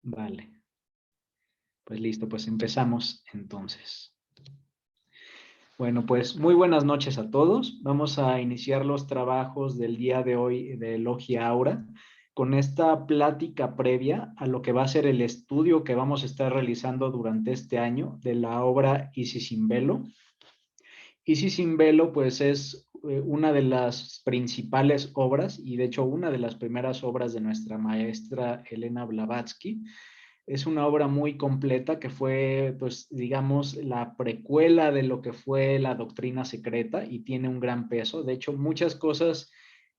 Vale, pues listo, pues empezamos entonces. Bueno, pues muy buenas noches a todos. Vamos a iniciar los trabajos del día de hoy de Logia Aura con esta plática previa a lo que va a ser el estudio que vamos a estar realizando durante este año de la obra Isis sin velo. Isis sin velo, pues es una de las principales obras y de hecho una de las primeras obras de nuestra maestra Elena Blavatsky. Es una obra muy completa que fue, pues, digamos, la precuela de lo que fue la doctrina secreta y tiene un gran peso. De hecho, muchas cosas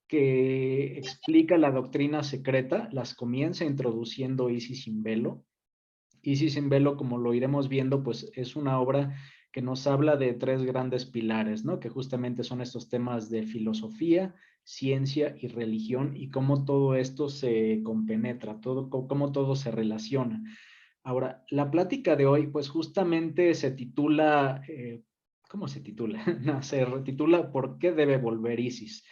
que explica la doctrina secreta las comienza introduciendo Isis sin velo. Isis sin velo, como lo iremos viendo, pues es una obra que nos habla de tres grandes pilares, ¿no? Que justamente son estos temas de filosofía, ciencia y religión y cómo todo esto se compenetra, cómo todo se relaciona. Ahora, la plática de hoy, pues justamente se titula, ¿cómo se titula? No, se titula ¿Por qué debe volver Isis?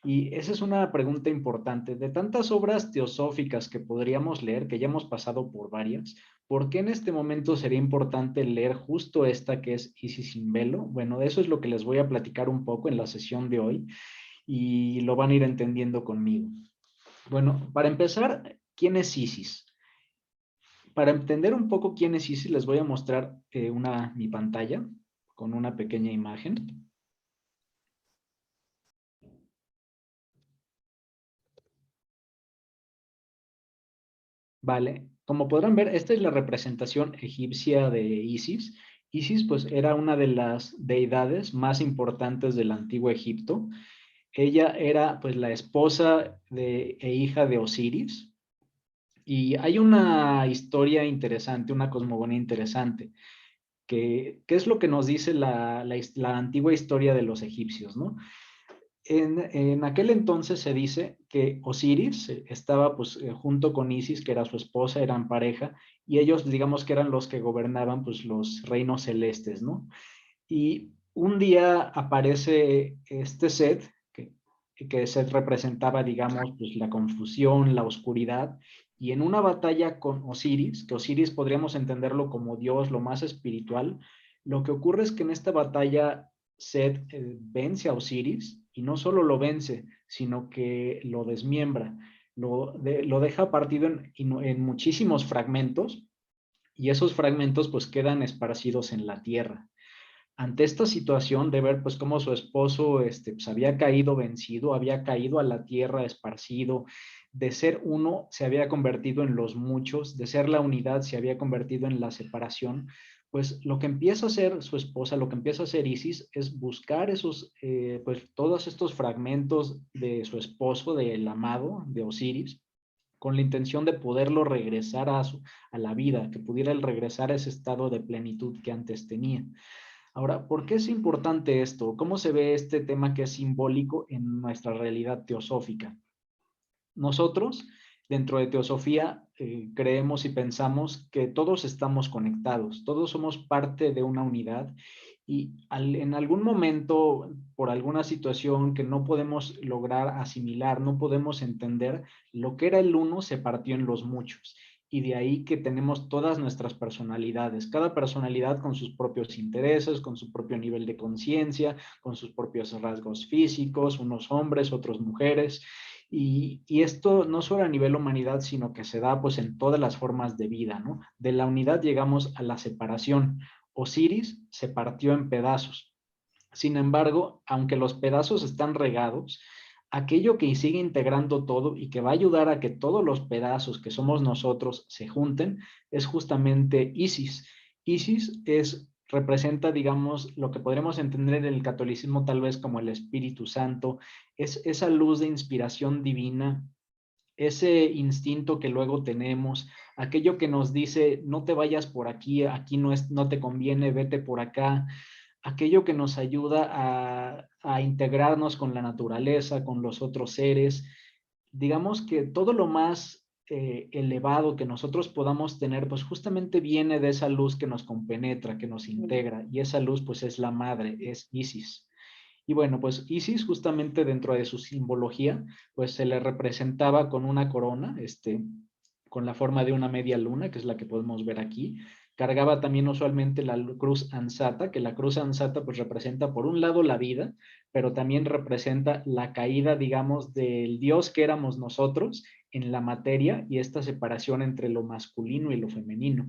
Y esa es una pregunta importante. De tantas obras teosóficas que podríamos leer, que ya hemos pasado por varias, ¿por qué en este momento sería importante leer justo esta que es Isis sin velo? Bueno, de eso es lo que les voy a platicar un poco en la sesión de hoy y lo van a ir entendiendo conmigo. Bueno, para empezar, ¿quién es Isis? Para entender un poco quién es Isis, les voy a mostrar mi pantalla con una pequeña imagen. Vale, como podrán ver, esta es la representación egipcia de Isis. Isis, pues, era una de las deidades más importantes del antiguo Egipto. Ella era, pues, la esposa e hija de Osiris. Y hay una historia interesante, una cosmogonía interesante, que es lo que nos dice la antigua historia de los egipcios, ¿no? En aquel entonces se dice que Osiris estaba pues junto con Isis, que era su esposa, eran pareja, y ellos digamos que eran los que gobernaban pues los reinos celestes, ¿no? Y un día aparece este Set, que Set representaba digamos pues la confusión, la oscuridad, y en una batalla con Osiris, que Osiris podríamos entenderlo como Dios, lo más espiritual, lo que ocurre es que en esta batalla Set vence a Osiris y no solo lo vence, sino que lo desmiembra, lo deja partido en muchísimos fragmentos y esos fragmentos pues quedan esparcidos en la tierra. Ante esta situación de ver pues cómo su esposo pues, había caído vencido, había caído a la tierra esparcido, de ser uno se había convertido en los muchos, de ser la unidad se había convertido en la separación, pues lo que empieza a hacer su esposa, lo que empieza a hacer Isis es buscar pues todos estos fragmentos de su esposo, del amado, de Osiris, con la intención de poderlo regresar a la vida, que pudiera él regresar a ese estado de plenitud que antes tenía. Ahora, ¿por qué es importante esto? ¿Cómo se ve este tema que es simbólico en nuestra realidad teosófica? Nosotros, dentro de teosofía, creemos y pensamos que todos estamos conectados, todos somos parte de una unidad y en algún momento, por alguna situación que no podemos lograr asimilar, no podemos entender, lo que era el uno se partió en los muchos. Y de ahí que tenemos todas nuestras personalidades, cada personalidad con sus propios intereses, con su propio nivel de conciencia, con sus propios rasgos físicos, unos hombres, otros mujeres. Y esto no solo a nivel humanidad, sino que se da pues en todas las formas de vida, ¿no? De la unidad llegamos a la separación. Osiris se partió en pedazos. Sin embargo, aunque los pedazos están regados, aquello que sigue integrando todo y que va a ayudar a que todos los pedazos que somos nosotros se junten es justamente Isis. Isis representa, digamos, lo que podremos entender en el catolicismo tal vez como el Espíritu Santo, es esa luz de inspiración divina, ese instinto que luego tenemos, aquello que nos dice, no te vayas por aquí, aquí no te conviene, vete por acá, aquello que nos ayuda a integrarnos con la naturaleza, con los otros seres. Digamos que todo lo más elevado que nosotros podamos tener, pues justamente viene de esa luz que nos compenetra, que nos integra, y esa luz pues es la madre, es Isis. Y bueno, pues Isis justamente dentro de su simbología, pues se le representaba con una corona, con la forma de una media luna, que es la que podemos ver aquí. Cargaba también usualmente la cruz ansata, que la cruz ansata pues representa por un lado la vida, pero también representa la caída, digamos, del Dios que éramos nosotros en la materia y esta separación entre lo masculino y lo femenino.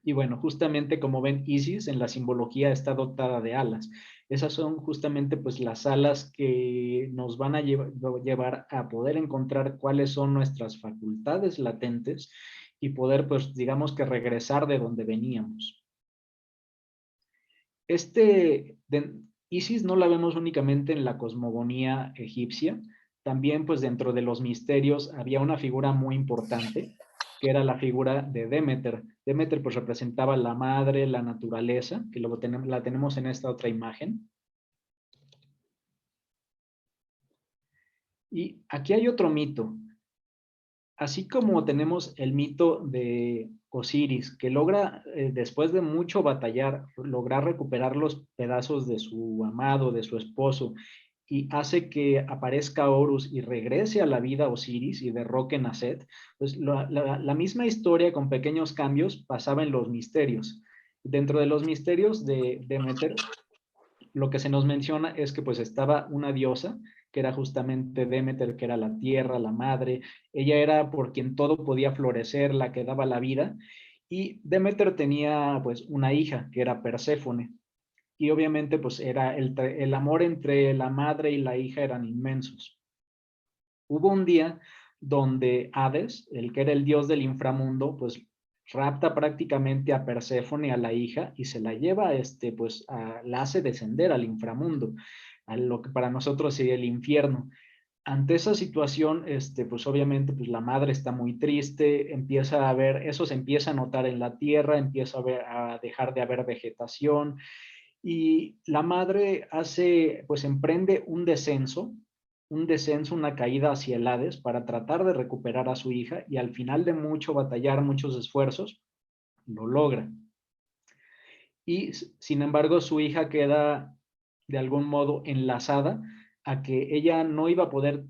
Y bueno, justamente como ven, Isis en la simbología está dotada de alas. Esas son justamente pues las alas que nos van a llevar a poder encontrar cuáles son nuestras facultades latentes y poder pues digamos que regresar de donde veníamos. Isis no la vemos únicamente en la cosmogonía egipcia, también pues dentro de los misterios había una figura muy importante, que era la figura de Demeter. Demeter pues representaba la madre, la naturaleza, que la tenemos en esta otra imagen. Y aquí hay otro mito. Así como tenemos el mito de Osiris, que logra, después de mucho batallar, lograr recuperar los pedazos de su amado, de su esposo, y hace que aparezca Horus y regrese a la vida Osiris y derroquen a Set, pues la misma historia con pequeños cambios pasaba en los misterios. Dentro de los misterios de Demeter, lo que se nos menciona es que pues estaba una diosa, que era justamente Demeter, que era la tierra, la madre. Ella era por quien todo podía florecer, la que daba la vida. Y Demeter tenía pues una hija, que era Perséfone. Y obviamente pues era el amor entre la madre y la hija eran inmensos. Hubo un día donde Hades, el que era el dios del inframundo, pues rapta prácticamente a Perséfone, a la hija, y se la lleva, la hace descender al inframundo, a lo que para nosotros sería el infierno. Ante esa situación, pues obviamente pues la madre está muy triste, empieza a ver, eso se empieza a notar en la tierra, empieza a dejar de haber vegetación, y la madre pues emprende un descenso, una caída hacia el Hades para tratar de recuperar a su hija y al final de mucho batallar, muchos esfuerzos, lo logra. Y sin embargo su hija queda de algún modo enlazada a que ella no iba a poder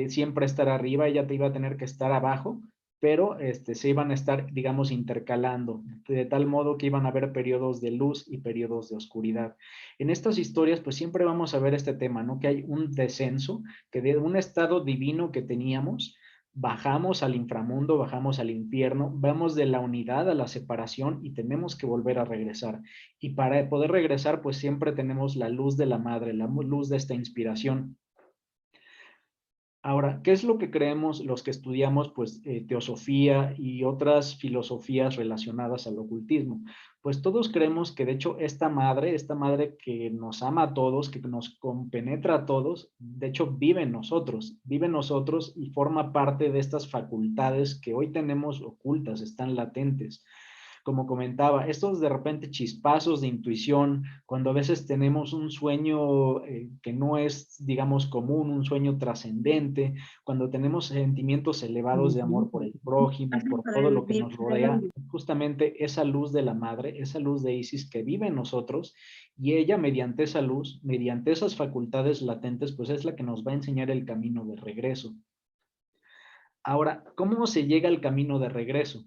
siempre estar arriba, ella te iba a tener que estar abajo, pero se iban a estar, digamos, intercalando, de tal modo que iban a haber periodos de luz y periodos de oscuridad. En estas historias, pues siempre vamos a ver este tema, ¿no? Que hay un descenso, que de un estado divino que teníamos, bajamos al inframundo, bajamos al infierno, vamos de la unidad a la separación y tenemos que volver a regresar. Y para poder regresar, pues siempre tenemos la luz de la madre, la luz de esta inspiración. Ahora, ¿qué es lo que creemos los que estudiamos pues, teosofía y otras filosofías relacionadas al ocultismo? Pues todos creemos que de hecho esta madre que nos ama a todos, que nos compenetra a todos, de hecho vive en nosotros y forma parte de estas facultades que hoy tenemos ocultas, están latentes. Como comentaba, estos de repente chispazos de intuición, cuando a veces tenemos un sueño que no es, digamos, común, un sueño trascendente, cuando tenemos sentimientos elevados de amor por el prójimo, por todo lo que nos rodea, justamente esa luz de la madre, esa luz de Isis que vive en nosotros, y ella mediante esa luz, mediante esas facultades latentes, pues es la que nos va a enseñar el camino de regreso. Ahora, ¿cómo se llega al camino de regreso?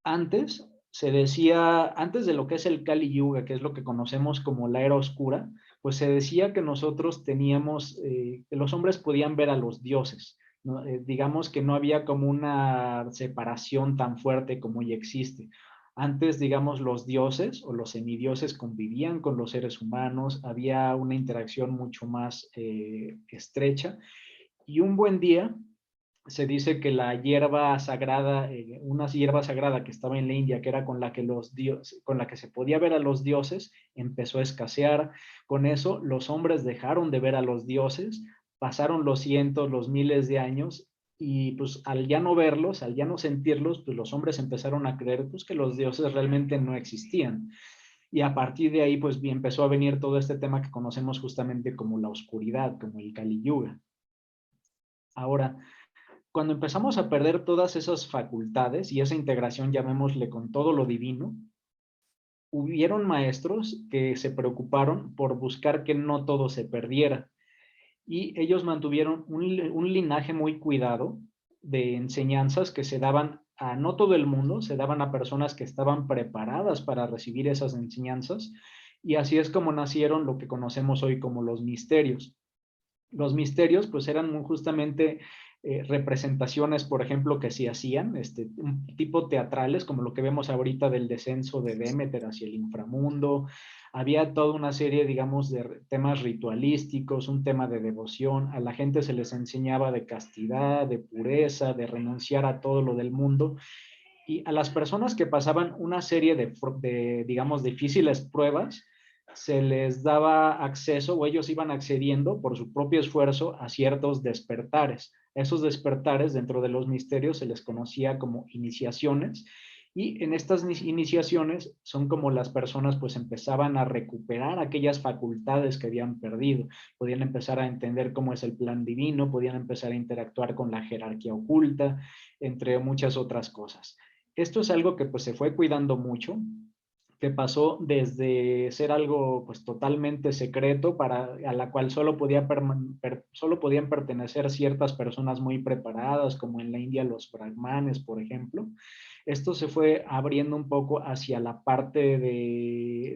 Antes se decía, antes de lo que es el Kali Yuga, que es lo que conocemos como la era oscura, pues se decía que nosotros teníamos, que los hombres podían ver a los dioses, ¿no? Digamos que no había como una separación tan fuerte como hoy existe. Antes, digamos, los dioses o los semidioses convivían con los seres humanos, había una interacción mucho más estrecha, y un buen día se dice que la hierba sagrada, una hierba sagrada que estaba en la India, que era con la que con la que se podía ver a los dioses, empezó a escasear. Con eso, los hombres dejaron de ver a los dioses, pasaron los cientos, los miles de años, y pues al ya no verlos, al ya no sentirlos, pues los hombres empezaron a creer pues que los dioses realmente no existían. Y a partir de ahí, pues empezó a venir todo este tema que conocemos justamente como la oscuridad, como el Kali Yuga. Ahora, cuando empezamos a perder todas esas facultades y esa integración, llamémosle con todo lo divino, hubieron maestros que se preocuparon por buscar que no todo se perdiera. Y ellos mantuvieron un linaje muy cuidado de enseñanzas que se daban a no todo el mundo, se daban a personas que estaban preparadas para recibir esas enseñanzas, y así es como nacieron lo que conocemos hoy como los misterios. Los misterios pues eran justamente representaciones, por ejemplo, que se hacían, un tipo teatrales, como lo que vemos ahorita del descenso de Demeter hacia el inframundo. Había toda una serie, digamos, de temas ritualísticos, un tema de devoción. A la gente se les enseñaba de castidad, de pureza, de renunciar a todo lo del mundo. Y a las personas que pasaban una serie digamos, difíciles pruebas, se les daba acceso o ellos iban accediendo por su propio esfuerzo a ciertos despertares. Esos despertares dentro de los misterios se les conocía como iniciaciones, y en estas iniciaciones son como las personas pues empezaban a recuperar aquellas facultades que habían perdido. Podían empezar a entender cómo es el plan divino, podían empezar a interactuar con la jerarquía oculta, entre muchas otras cosas. Esto es algo que pues se fue cuidando mucho, que pasó desde ser algo pues totalmente secreto a la cual solo podían pertenecer ciertas personas muy preparadas, como en la India los brahmanes, por ejemplo. Esto se fue abriendo un poco hacia la parte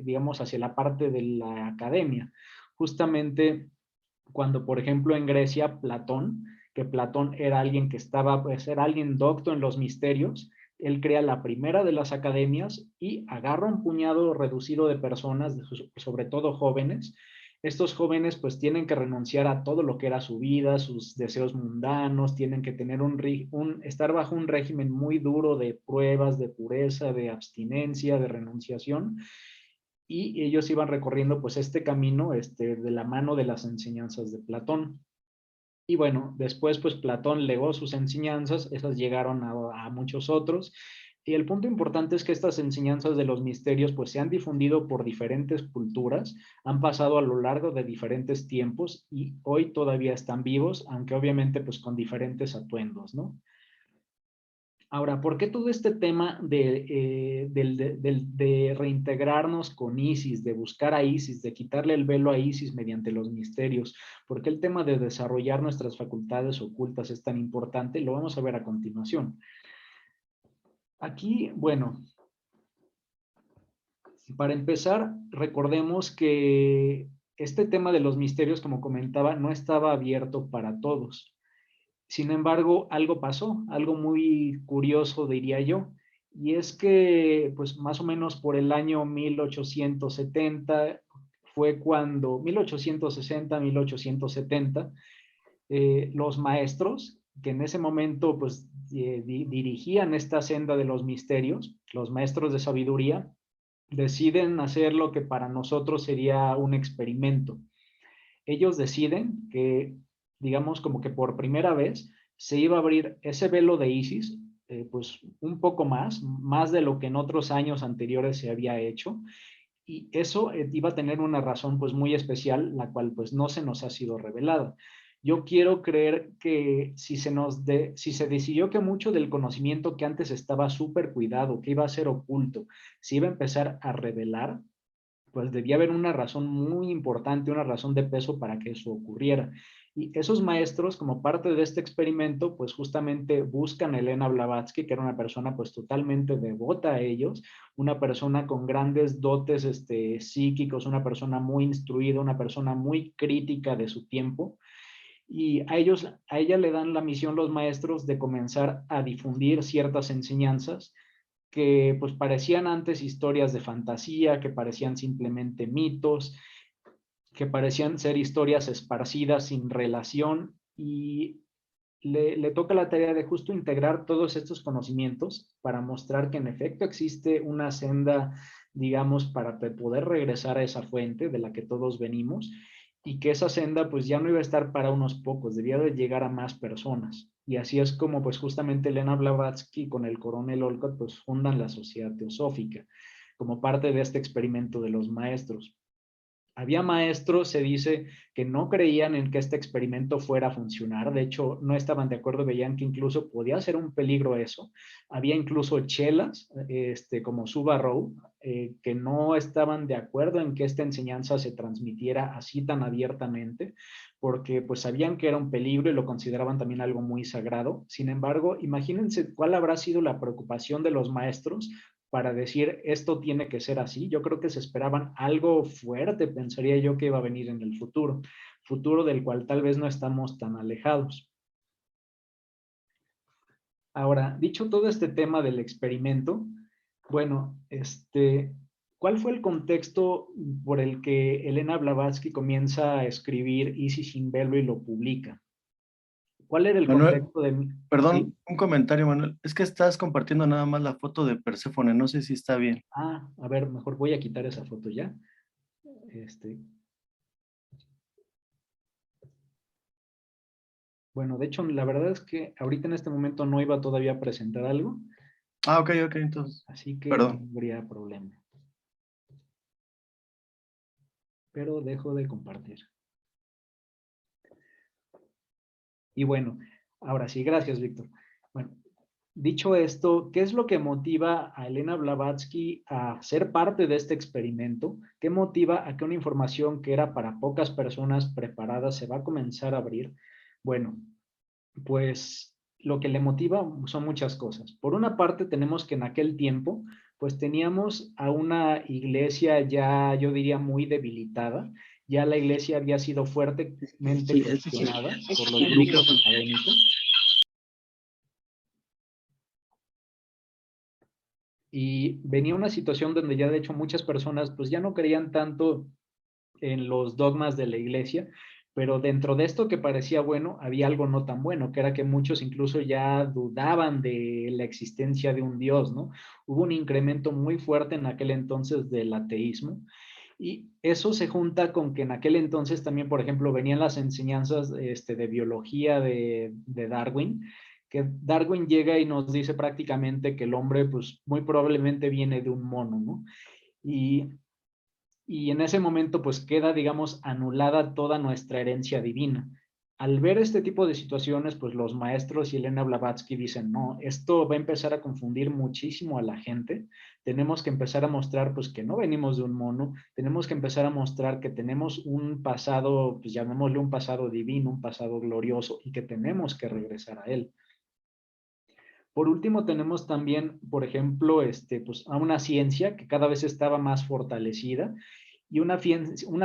digamos, hacia la parte de la academia. Justamente cuando, por ejemplo, en Grecia, Platón, que Platón era alguien que estaba, pues era alguien docto en los misterios, él crea la primera de las academias y agarra un puñado reducido de personas, sobre todo jóvenes. Estos jóvenes pues tienen que renunciar a todo lo que era su vida, sus deseos mundanos, tienen que tener estar bajo un régimen muy duro de pruebas, de pureza, de abstinencia, de renunciación, y ellos iban recorriendo pues este camino de la mano de las enseñanzas de Platón. Y bueno, después pues Platón legó sus enseñanzas, esas llegaron a muchos otros, y el punto importante es que estas enseñanzas de los misterios pues se han difundido por diferentes culturas, han pasado a lo largo de diferentes tiempos y hoy todavía están vivos, aunque obviamente pues con diferentes atuendos, ¿no? Ahora, ¿por qué todo este tema de reintegrarnos con Isis, de buscar a Isis, de quitarle el velo a Isis mediante los misterios? ¿Por qué el tema de desarrollar nuestras facultades ocultas es tan importante? Lo vamos a ver a continuación. Aquí, bueno, para empezar, recordemos que este tema de los misterios, como comentaba, no estaba abierto para todos. Sin embargo, algo pasó, algo muy curioso, diría yo, y es que, pues más o menos por el año 1870, fue cuando, 1860, 1870, los maestros, que en ese momento, pues, dirigían esta senda de los misterios, los maestros de sabiduría, deciden hacer lo que para nosotros sería un experimento. Ellos deciden que, digamos, como que por primera vez se iba a abrir ese velo de Isis, pues un poco más de lo que en otros años anteriores se había hecho, y eso iba a tener una razón pues muy especial, la cual pues no se nos ha sido revelada. Yo quiero creer que si se decidió que mucho del conocimiento que antes estaba súper cuidado, que iba a ser oculto, se iba a empezar a revelar, pues debía haber una razón muy importante, una razón de peso para que eso ocurriera. Y esos maestros, como parte de este experimento, pues justamente buscan a Elena Blavatsky, que era una persona pues totalmente devota a ellos, una persona con grandes dotes psíquicos, una persona muy instruida, una persona muy crítica de su tiempo. Y a ella le dan la misión los maestros de comenzar a difundir ciertas enseñanzas que pues parecían antes historias de fantasía, que parecían simplemente mitos, que parecían ser historias esparcidas sin relación, y le toca la tarea de justo integrar todos estos conocimientos para mostrar que en efecto existe una senda, digamos, para poder regresar a esa fuente de la que todos venimos, y que esa senda pues ya no iba a estar para unos pocos, debía de llegar a más personas. Y así es como pues justamente Elena Blavatsky con el coronel Olcott pues fundan la Sociedad Teosófica como parte de este experimento de los maestros. Había maestros, se dice, que no creían en que este experimento fuera a funcionar. De hecho, no estaban de acuerdo, veían que incluso podía ser un peligro eso. Había incluso chelas, como Subaru, que no estaban de acuerdo en que esta enseñanza se transmitiera así tan abiertamente, porque pues sabían que era un peligro y lo consideraban también algo muy sagrado. Sin embargo, imagínense cuál habrá sido la preocupación de los maestros para decir esto tiene que ser así. Yo creo que se esperaban algo fuerte, pensaría yo, que iba a venir en el futuro del cual tal vez no estamos tan alejados. Ahora, dicho todo este tema del experimento, bueno, ¿cuál fue el contexto por el que Elena Blavatsky comienza a escribir Isis sin velo y lo publica? ¿Cuál era el Manuel, contexto de... perdón, Sí. un comentario, Manuel. Es que estás compartiendo nada más la foto de Perséfone, no sé si está bien. A ver, mejor voy a quitar esa foto ya. Bueno, de hecho, la verdad es que ahorita en este momento no iba todavía a presentar algo, Ah, ok, ok, entonces, así que no perdón. habría problema. Pero dejo de compartir. Y bueno, ahora sí, gracias, Víctor. Bueno, dicho esto, ¿qué es lo que motiva a Elena Blavatsky a ser parte de este experimento? ¿Qué motiva a que una información que era para pocas personas preparadas se va a comenzar a abrir? Bueno, pues lo que le motiva son muchas cosas. Por una parte, tenemos que en aquel tiempo, pues teníamos a una iglesia ya, yo diría, muy debilitada. Ya la iglesia había sido fuertemente Sí, cuestionada por los el grupos micrófono. académicos y venía una situación donde ya de hecho muchas personas pues ya no creían tanto en los dogmas de la iglesia, pero dentro de esto que parecía bueno, había algo no tan bueno, que era que muchos incluso ya dudaban de la existencia de un Dios, ¿no? Hubo un incremento muy fuerte en aquel entonces del ateísmo. Y eso se junta con que en aquel entonces también, por ejemplo, venían las enseñanzas de biología de Darwin, que Darwin llega y nos dice prácticamente que el hombre, pues muy probablemente viene de un mono, ¿no? Y y en ese momento pues queda, digamos, anulada toda nuestra herencia divina. Al ver este tipo de situaciones, pues los maestros y Elena Blavatsky dicen, no, esto va a empezar a confundir muchísimo a la gente, tenemos que empezar a mostrar pues que no venimos de un mono, tenemos que empezar a mostrar que tenemos un pasado, pues llamémosle un pasado divino, un pasado glorioso y que tenemos que regresar a él. Por último, tenemos también, por ejemplo, pues, a una ciencia que cada vez estaba más fortalecida y una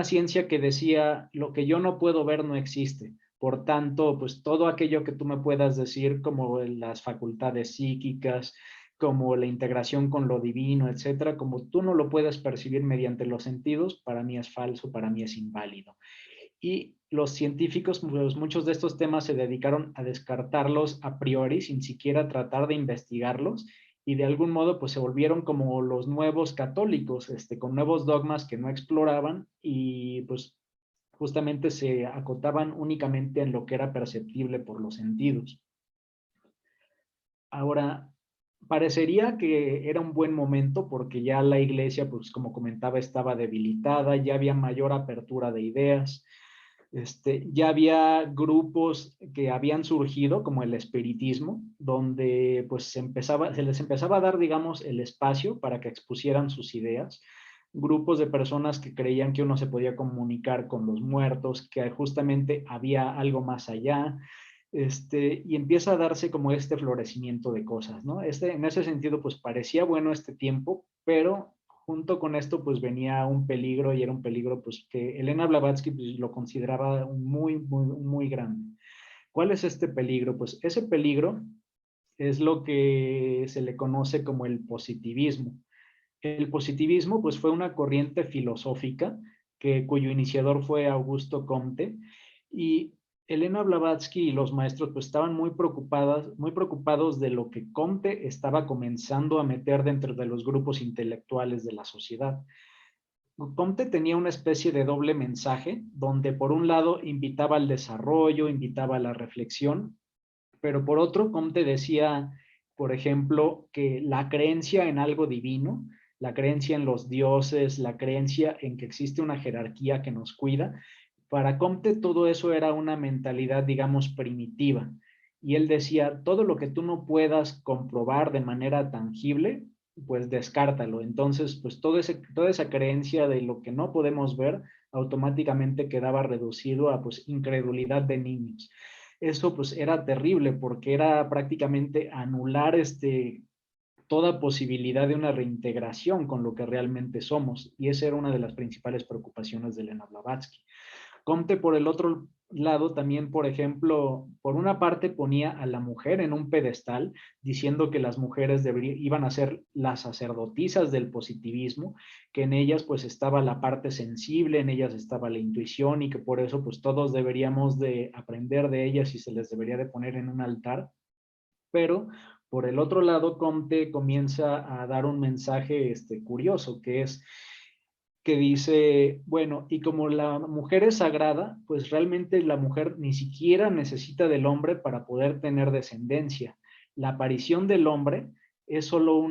ciencia que decía, lo que yo no puedo ver no existe. Por tanto, pues todo aquello que tú me puedas decir, como las facultades psíquicas, como la integración con lo divino, etcétera, como tú no lo puedes percibir mediante los sentidos, para mí es falso, para mí es inválido. Y los científicos, pues, muchos de estos temas se dedicaron a descartarlos a priori, sin siquiera tratar de investigarlos, y de algún modo pues se volvieron como los nuevos católicos, con nuevos dogmas que no exploraban y pues justamente se acotaban únicamente en lo que era perceptible por los sentidos. Ahora, parecería que era un buen momento porque ya la iglesia, pues como comentaba, estaba debilitada, ya había mayor apertura de ideas, ya había grupos que habían surgido, como el espiritismo, donde pues se les empezaba a dar, digamos, el espacio para que expusieran sus ideas. Grupos de personas que creían que uno se podía comunicar con los muertos, que justamente había algo más allá, y empieza a darse como este florecimiento de cosas, ¿no? En ese sentido, pues parecía bueno este tiempo, pero junto con esto pues venía un peligro y era un peligro pues que Elena Blavatsky pues, lo consideraba muy, muy, muy grande. ¿Cuál es este peligro? Pues ese peligro es lo que se le conoce como el positivismo. El positivismo pues fue una corriente filosófica cuyo iniciador fue Augusto Comte y Elena Blavatsky y los maestros pues estaban muy preocupados de lo que Comte estaba comenzando a meter dentro de los grupos intelectuales de la sociedad. Comte tenía una especie de doble mensaje, donde por un lado invitaba al desarrollo, invitaba a la reflexión, pero por otro, Comte decía, por ejemplo, que la creencia en algo divino, la creencia en los dioses, la creencia en que existe una jerarquía que nos cuida. Para Comte todo eso era una mentalidad, digamos, primitiva. Y él decía, todo lo que tú no puedas comprobar de manera tangible, pues descártalo. Entonces, pues toda esa creencia de lo que no podemos ver automáticamente quedaba reducido a pues incredulidad de niños. Eso pues era terrible porque era prácticamente anular toda posibilidad de una reintegración con lo que realmente somos. Y esa era una de las principales preocupaciones de Elena Blavatsky. Comte, por el otro lado, también, por ejemplo, por una parte ponía a la mujer en un pedestal, diciendo que las mujeres iban a ser las sacerdotisas del positivismo, que en ellas pues estaba la parte sensible, en ellas estaba la intuición y que por eso pues todos deberíamos de aprender de ellas y se les debería de poner en un altar. Pero por el otro lado, Comte comienza a dar un mensaje curioso, que dice, bueno, y como la mujer es sagrada, pues realmente la mujer ni siquiera necesita del hombre para poder tener descendencia. La aparición del hombre es solo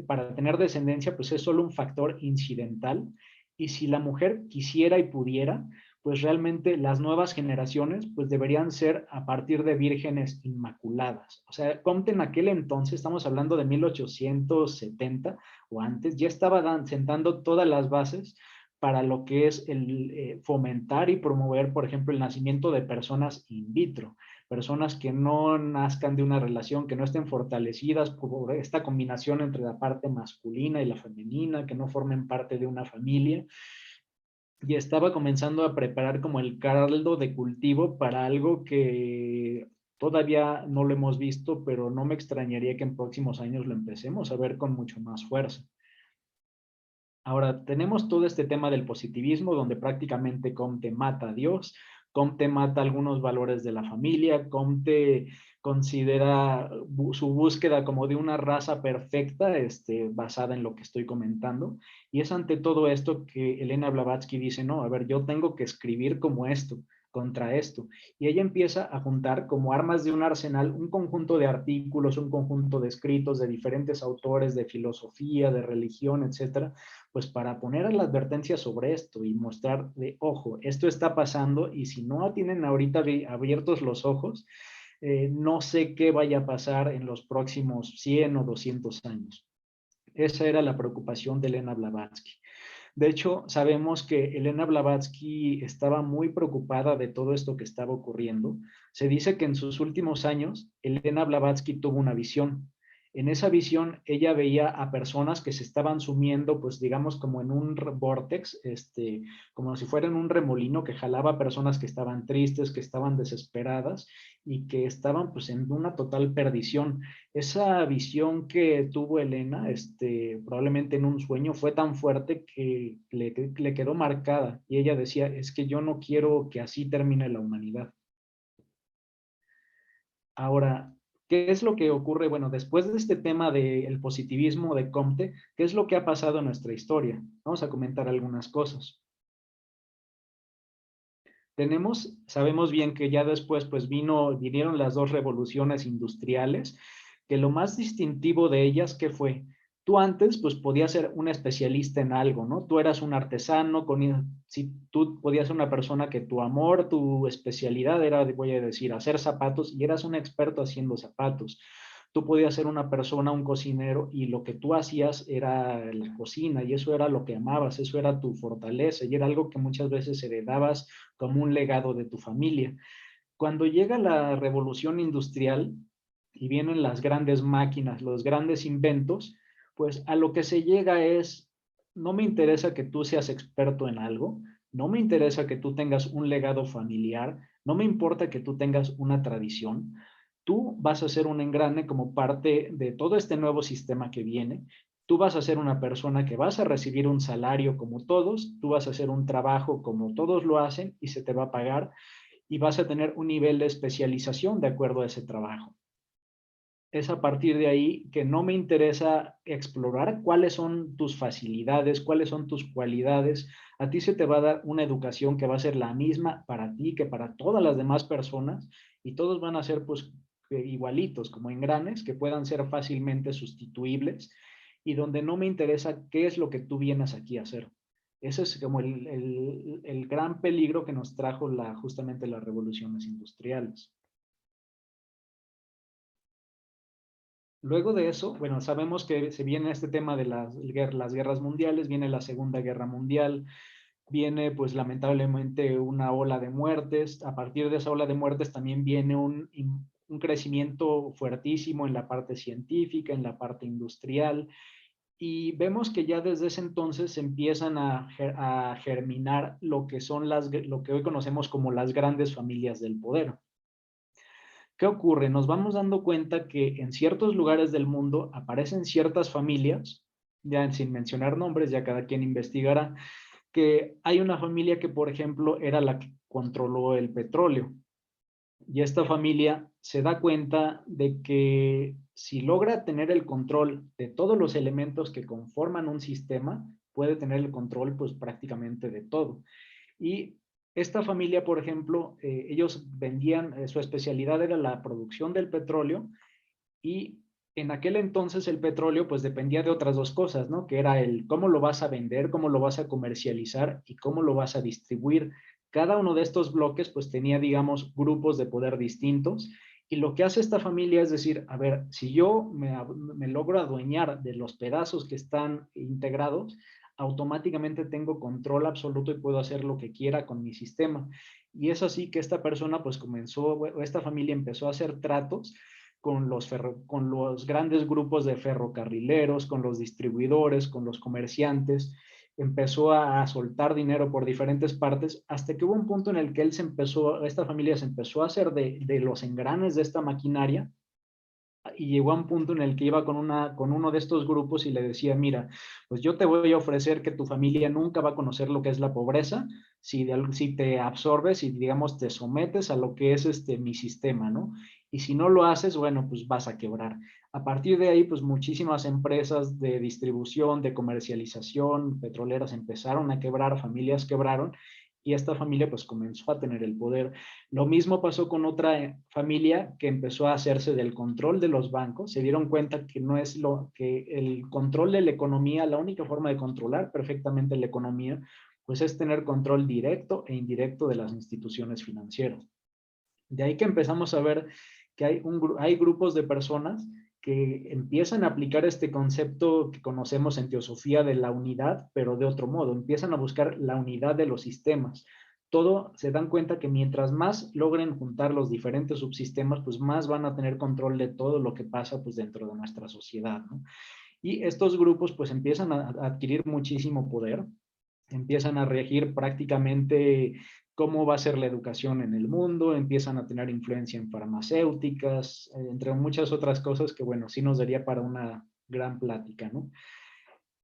para tener descendencia, pues es solo un factor incidental. Y si la mujer quisiera y pudiera, pues realmente las nuevas generaciones pues deberían ser a partir de vírgenes inmaculadas. O sea, Comte en aquel entonces, estamos hablando de 1870, o antes, ya estaba sentando todas las bases para lo que es el fomentar y promover, por ejemplo, el nacimiento de personas in vitro, personas que no nazcan de una relación, que no estén fortalecidas por esta combinación entre la parte masculina y la femenina, que no formen parte de una familia, y estaba comenzando a preparar como el caldo de cultivo para algo que todavía no lo hemos visto, pero no me extrañaría que en próximos años lo empecemos a ver con mucho más fuerza. Ahora, tenemos todo este tema del positivismo, donde prácticamente Comte mata a Dios, Comte mata algunos valores de la familia, Comte considera su búsqueda como de una raza perfecta, basada en lo que estoy comentando, y es ante todo esto que Elena Blavatsky dice, no, a ver, yo tengo que escribir como esto, contra esto, y ella empieza a juntar como armas de un arsenal un conjunto de artículos, un conjunto de escritos de diferentes autores de filosofía, de religión, etcétera, pues para poner la advertencia sobre esto y mostrar de, ojo, esto está pasando y si no tienen ahorita abiertos los ojos, no sé qué vaya a pasar en los próximos 100 o 200 años. Esa era la preocupación de Elena Blavatsky. De hecho, sabemos que Elena Blavatsky estaba muy preocupada de todo esto que estaba ocurriendo. Se dice que en sus últimos años, Elena Blavatsky tuvo una visión. En esa visión, ella veía a personas que se estaban sumiendo, pues digamos, como en un vortex, como si fueran un remolino que jalaba a personas que estaban tristes, que estaban desesperadas y que estaban pues en una total perdición. Esa visión que tuvo Elena, probablemente en un sueño, fue tan fuerte que le quedó marcada y ella decía, es que yo no quiero que así termine la humanidad. Ahora, ¿qué es lo que ocurre? Bueno, después de este tema del positivismo de Comte, ¿qué es lo que ha pasado en nuestra historia? Vamos a comentar algunas cosas. Sabemos bien que ya después pues vinieron las dos revoluciones industriales, que lo más distintivo de ellas, ¿qué fue? Tú antes pues podías ser un especialista en algo, ¿no? Tú eras un artesano, si tú podías ser una persona que tu amor, tu especialidad era, voy a decir, hacer zapatos y eras un experto haciendo zapatos. Tú podías ser una persona, un cocinero, y lo que tú hacías era la cocina, y eso era lo que amabas, eso era tu fortaleza, y era algo que muchas veces heredabas como un legado de tu familia. Cuando llega la revolución industrial y vienen las grandes máquinas, los grandes inventos, pues a lo que se llega es, no me interesa que tú seas experto en algo, no me interesa que tú tengas un legado familiar, no me importa que tú tengas una tradición, tú vas a ser un engrane como parte de todo este nuevo sistema que viene. Tú vas a ser una persona que vas a recibir un salario como todos, tú vas a hacer un trabajo como todos lo hacen y se te va a pagar y vas a tener un nivel de especialización de acuerdo a ese trabajo. Es a partir de ahí que no me interesa explorar cuáles son tus facilidades, cuáles son tus cualidades. A ti se te va a dar una educación que va a ser la misma para ti que para todas las demás personas y todos van a ser pues igualitos, como engranes que puedan ser fácilmente sustituibles y donde no me interesa qué es lo que tú vienes aquí a hacer. Ese es como el gran peligro que nos trajo justamente las revoluciones industriales. Luego de eso, bueno, sabemos que se viene este tema de las guerras mundiales, viene la Segunda Guerra Mundial, viene pues lamentablemente una ola de muertes. A partir de esa ola de muertes también viene un crecimiento fuertísimo en la parte científica, en la parte industrial, y vemos que ya desde ese entonces se empiezan a germinar lo que son lo que hoy conocemos como las grandes familias del poder. ¿Qué ocurre? Nos vamos dando cuenta que en ciertos lugares del mundo aparecen ciertas familias, ya sin mencionar nombres, ya cada quien investigará, que hay una familia que, por ejemplo, era la que controló el petróleo. Y esta familia se da cuenta de que si logra tener el control de todos los elementos que conforman un sistema, puede tener el control pues prácticamente de todo. Y esta familia, por ejemplo, ellos vendían, su especialidad era la producción del petróleo, y en aquel entonces el petróleo pues dependía de otras dos cosas, ¿no? Que era el cómo lo vas a vender, cómo lo vas a comercializar y cómo lo vas a distribuir. Cada uno de estos bloques pues tenía, digamos, grupos de poder distintos, y lo que hace esta familia es decir, a ver, si yo me logro adueñar de los pedazos que están integrados, automáticamente tengo control absoluto y puedo hacer lo que quiera con mi sistema. Y es así que esta persona pues esta familia empezó a hacer tratos con los grandes grupos de ferrocarrileros, con los distribuidores, con los comerciantes. Empezó a soltar dinero por diferentes partes, hasta que hubo un punto en el que esta familia se empezó a hacer de los engranes de esta maquinaria, y llegó a un punto en el que iba con uno de estos grupos y le decía, mira, pues yo te voy a ofrecer que tu familia nunca va a conocer lo que es la pobreza si te absorbes y, digamos, te sometes a lo que es mi sistema, ¿no? Y si no lo haces, bueno, pues vas a quebrar. A partir de ahí, pues muchísimas empresas de distribución, de comercialización, petroleras empezaron a quebrar, familias quebraron, y esta familia pues comenzó a tener el poder. Lo mismo pasó con otra familia que empezó a hacerse del control de los bancos. Se dieron cuenta que no es que el control de la economía, la única forma de controlar perfectamente la economía, pues es tener control directo e indirecto de las instituciones financieras. De ahí que empezamos a ver que hay grupos de personas que empiezan a aplicar este concepto que conocemos en teosofía de la unidad, pero de otro modo. Empiezan a buscar la unidad de los sistemas. Todo se dan cuenta que mientras más logren juntar los diferentes subsistemas, pues más van a tener control de todo lo que pasa pues dentro de nuestra sociedad, ¿no? Y estos grupos pues empiezan a adquirir muchísimo poder, empiezan a regir prácticamente cómo va a ser la educación en el mundo, empiezan a tener influencia en farmacéuticas, entre muchas otras cosas que, bueno, sí nos daría para una gran plática, ¿no?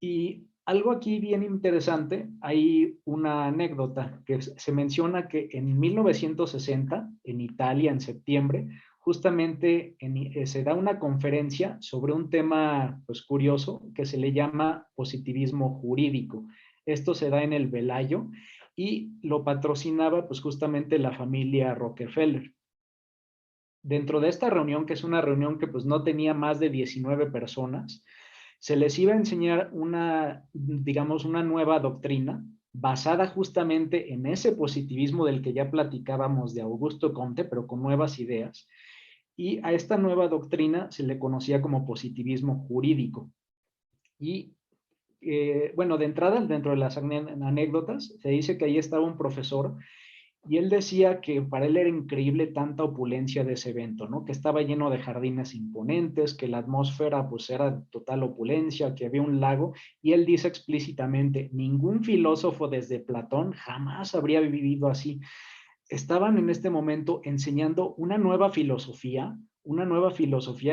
Y algo aquí bien interesante, hay una anécdota que se menciona que en 1960, en Italia, en septiembre, justamente se da una conferencia sobre un tema pues curioso que se le llama positivismo jurídico. Esto se da en el Velayo y lo patrocinaba pues justamente la familia Rockefeller. Dentro de esta reunión, que es una reunión que pues no tenía más de 19 personas, se les iba a enseñar digamos, una nueva doctrina basada justamente en ese positivismo del que ya platicábamos de Augusto Comte, pero con nuevas ideas. Y a esta nueva doctrina se le conocía como positivismo jurídico. Y bueno, de entrada, dentro de las anécdotas, se dice que ahí estaba un profesor y él decía que para él era increíble tanta opulencia de ese evento, ¿no? Que estaba lleno de jardines imponentes, que la atmósfera pues era total opulencia, que había un lago, y él dice explícitamente, ningún filósofo desde Platón jamás habría vivido así. Estaban en este momento enseñando una nueva filosofía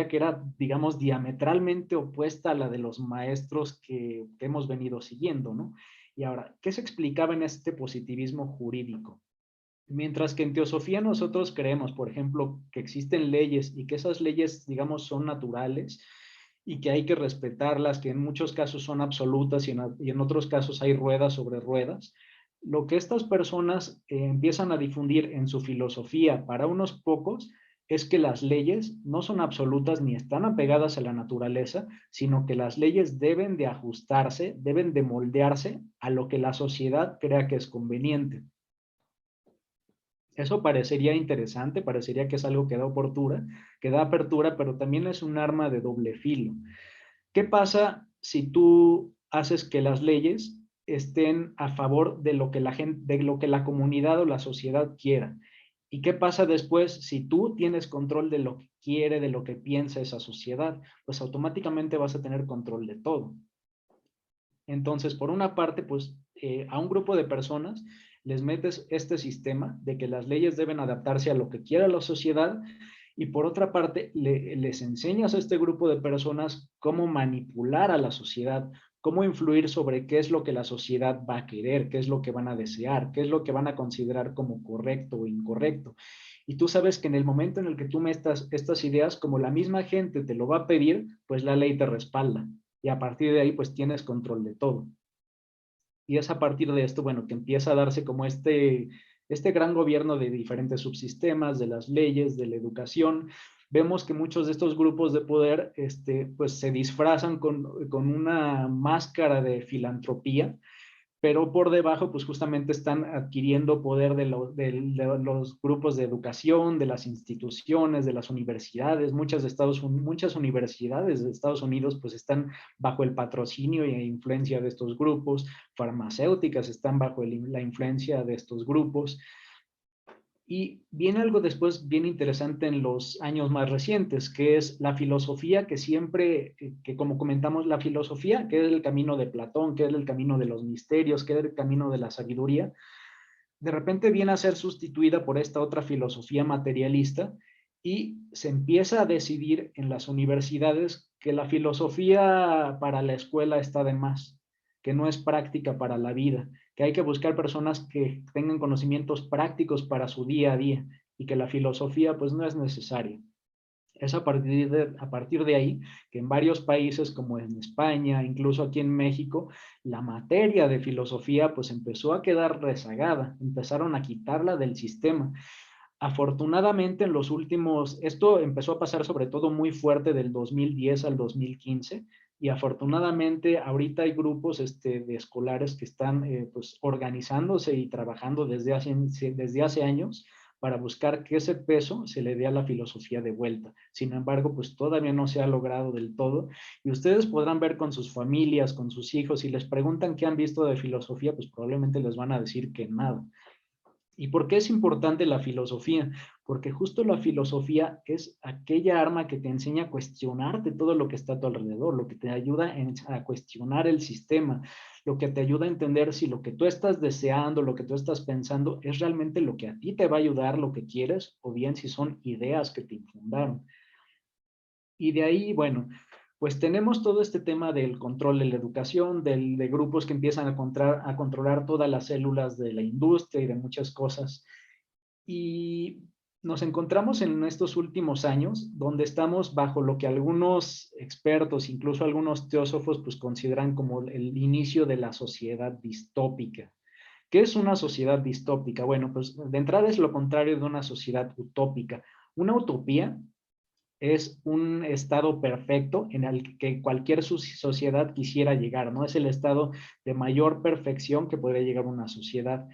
que era, digamos, diametralmente opuesta a la de los maestros que hemos venido siguiendo, ¿no? Y ahora, ¿qué se explicaba en este positivismo jurídico? Mientras que en teosofía nosotros creemos, por ejemplo, que existen leyes y que esas leyes, digamos, son naturales y que hay que respetarlas, que en muchos casos son absolutas y en otros casos hay ruedas sobre ruedas, lo que estas personas empiezan a difundir en su filosofía para unos pocos es que las leyes no son absolutas ni están apegadas a la naturaleza, sino que las leyes deben de ajustarse, deben de moldearse a lo que la sociedad crea que es conveniente. Eso parecería interesante, parecería que es algo que da apertura, pero también es un arma de doble filo. ¿Qué pasa si tú haces que las leyes estén a favor de lo que la gente, de lo que la comunidad o la sociedad quiera? ¿Y qué pasa después si tú tienes control de lo que quiere, de lo que piensa esa sociedad? Pues automáticamente vas a tener control de todo. Entonces, por una parte, pues a un grupo de personas les metes este sistema de que las leyes deben adaptarse a lo que quiera la sociedad y por otra parte les enseñas a este grupo de personas cómo manipular a la sociedad, cómo influir sobre qué es lo que la sociedad va a querer, qué es lo que van a desear, qué es lo que van a considerar como correcto o incorrecto. Y tú sabes que en el momento en el que tú metas estas ideas, como la misma gente te lo va a pedir, pues la ley te respalda y a partir de ahí pues tienes control de todo. Y es a partir de esto, bueno, que empieza a darse como este gran gobierno de diferentes subsistemas, de las leyes, de la educación. Vemos que muchos de estos grupos de poder pues se disfrazan con una máscara de filantropía, pero por debajo pues justamente están adquiriendo poder de los grupos de educación, de las instituciones, de las universidades. Muchas universidades de Estados Unidos pues están bajo el patrocinio e influencia de estos grupos, farmacéuticas están bajo la influencia de estos grupos. Y viene algo después bien interesante en los años más recientes, que es la filosofía que siempre, que como comentamos, la filosofía, que es el camino de Platón, que es el camino de los misterios, que es el camino de la sabiduría, de repente viene a ser sustituida por esta otra filosofía materialista y se empieza a decidir en las universidades que la filosofía para la escuela está de más, que no es práctica para la vida, que hay que buscar personas que tengan conocimientos prácticos para su día a día y que la filosofía pues no es necesaria. Es a partir de ahí que en varios países como en España, incluso aquí en México, la materia de filosofía pues empezó a quedar rezagada, empezaron a quitarla del sistema. Afortunadamente en los últimos, esto empezó a pasar sobre todo muy fuerte del 2010 al 2015 y afortunadamente ahorita hay grupos de escolares que están pues organizándose y trabajando desde hace años para buscar que ese peso se le dé a la filosofía de vuelta. Sin embargo, pues todavía no se ha logrado del todo y ustedes podrán ver con sus familias, con sus hijos, si les preguntan qué han visto de filosofía, pues probablemente les van a decir que nada. ¿Y por qué es importante la filosofía? Porque justo la filosofía es aquella arma que te enseña a cuestionarte todo lo que está a tu alrededor, lo que te ayuda a cuestionar el sistema, lo que te ayuda a entender si lo que tú estás deseando, lo que tú estás pensando es realmente lo que a ti te va a ayudar, lo que quieres, o bien si son ideas que te infundaron. Y de ahí, bueno, pues tenemos todo este tema del control de la educación, de grupos que empiezan a controlar todas las células de la industria y de muchas cosas. Y nos encontramos en estos últimos años donde estamos bajo lo que algunos expertos, incluso algunos teósofos, pues consideran como el inicio de la sociedad distópica. ¿Qué es una sociedad distópica? Bueno, pues de entrada es lo contrario de una sociedad utópica. Una utopía es un estado perfecto en el que cualquier sociedad quisiera llegar, ¿no? Es el estado de mayor perfección que podría llegar una sociedad.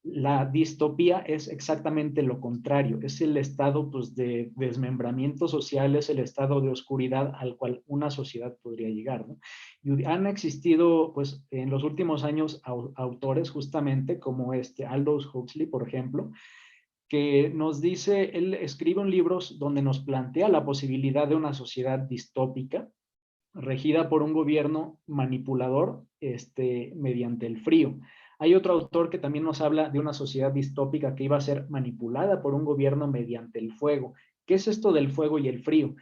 La distopía es exactamente lo contrario, es el estado pues, de desmembramiento social, es el estado de oscuridad al cual una sociedad podría llegar, ¿no? Y han existido pues, en los últimos años autores justamente como Aldous Huxley, por ejemplo, que nos dice, él escribe un libro donde nos plantea la posibilidad de una sociedad distópica regida por un gobierno manipulador mediante el frío. Hay otro autor que también nos habla de una sociedad distópica que iba a ser manipulada por un gobierno mediante el fuego. ¿Qué es esto del fuego y el frío?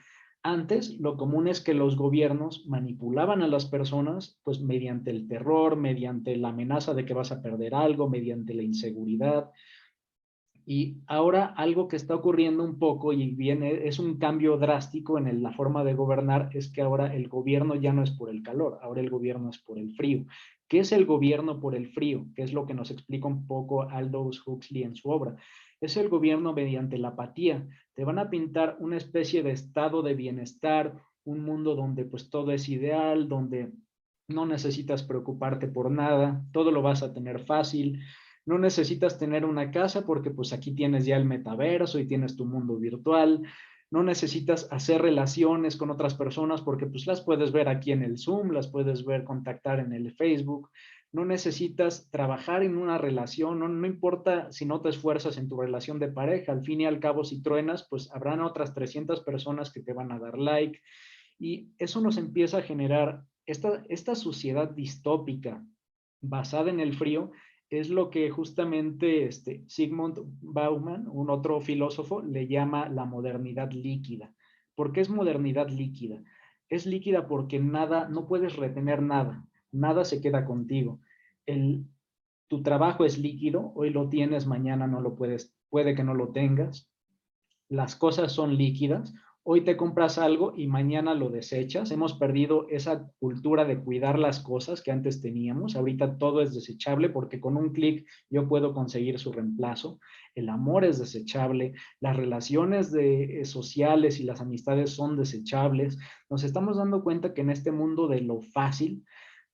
Antes, lo común es que los gobiernos manipulaban a las personas pues mediante el terror, mediante la amenaza de que vas a perder algo, mediante la inseguridad, y ahora algo que está ocurriendo un poco y viene, es un cambio drástico en la forma de gobernar, es que ahora el gobierno ya no es por el calor, ahora el gobierno es por el frío. ¿Qué es el gobierno por el frío? ¿Qué es lo que nos explica un poco Aldous Huxley en su obra? Es el gobierno mediante la apatía. Te van a pintar una especie de estado de bienestar, un mundo donde pues todo es ideal, donde no necesitas preocuparte por nada, todo lo vas a tener fácil, no necesitas tener una casa porque pues aquí tienes ya el metaverso y tienes tu mundo virtual, no necesitas hacer relaciones con otras personas porque pues las puedes ver aquí en el Zoom, las puedes ver, contactar en el Facebook, no necesitas trabajar en una relación, no importa si no te esfuerzas en tu relación de pareja, al fin y al cabo si truenas, pues habrán otras 300 personas que te van a dar like, y eso nos empieza a generar esta sociedad distópica basada en el frío, es lo que justamente Sigmund Bauman, un otro filósofo, le llama la modernidad líquida. ¿Por qué es modernidad líquida? Es líquida porque nada, no puedes retener nada, nada se queda contigo. El, Tu trabajo es líquido, hoy lo tienes, mañana no lo puedes, puede que no lo tengas. Las cosas son líquidas. Hoy te compras algo y mañana lo desechas. Hemos perdido esa cultura de cuidar las cosas que antes teníamos. Ahorita todo es desechable porque con un clic yo puedo conseguir su reemplazo. El amor es desechable. Las relaciones sociales y las amistades son desechables. Nos estamos dando cuenta que en este mundo de lo fácil,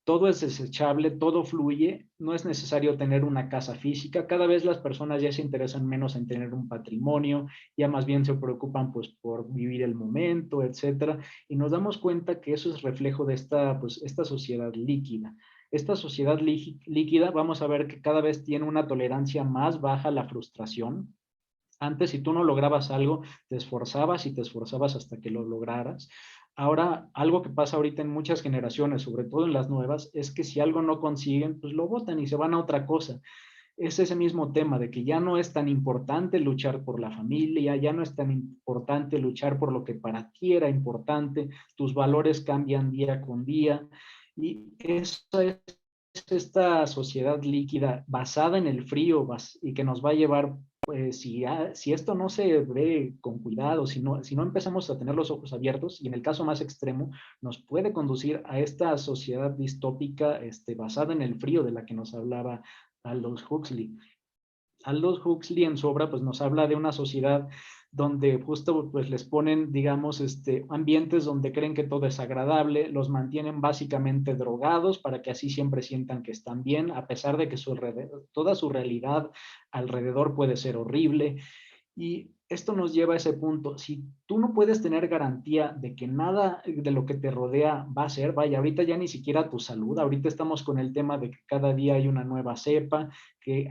todo es desechable, todo fluye, no es necesario tener una casa física, cada vez las personas ya se interesan menos en tener un patrimonio, ya más bien se preocupan pues por vivir el momento, etcétera, y nos damos cuenta que eso es reflejo de esta sociedad líquida. Esta sociedad líquida, vamos a ver que cada vez tiene una tolerancia más baja a la frustración. Antes, si tú no lograbas algo, te esforzabas y te esforzabas hasta que lo lograras. Ahora, algo que pasa ahorita en muchas generaciones, sobre todo en las nuevas, es que si algo no consiguen, pues lo botan y se van a otra cosa. Es ese mismo tema de que ya no es tan importante luchar por la familia, ya no es tan importante luchar por lo que para ti era importante, tus valores cambian día con día, y eso es esta sociedad líquida basada en el frío y que nos va a llevar, pues si esto no se ve con cuidado, si no empezamos a tener los ojos abiertos, y en el caso más extremo, nos puede conducir a esta sociedad distópica basada en el frío de la que nos hablaba Aldous Huxley. Aldous Huxley en su obra pues nos habla de una sociedad donde justo pues les ponen, digamos, ambientes donde creen que todo es agradable, los mantienen básicamente drogados para que así siempre sientan que están bien, a pesar de que toda su realidad alrededor puede ser horrible. Y esto nos lleva a ese punto. Si tú no puedes tener garantía de que nada de lo que te rodea va a ser, vaya, ahorita ya ni siquiera tu salud, ahorita estamos con el tema de que cada día hay una nueva cepa, que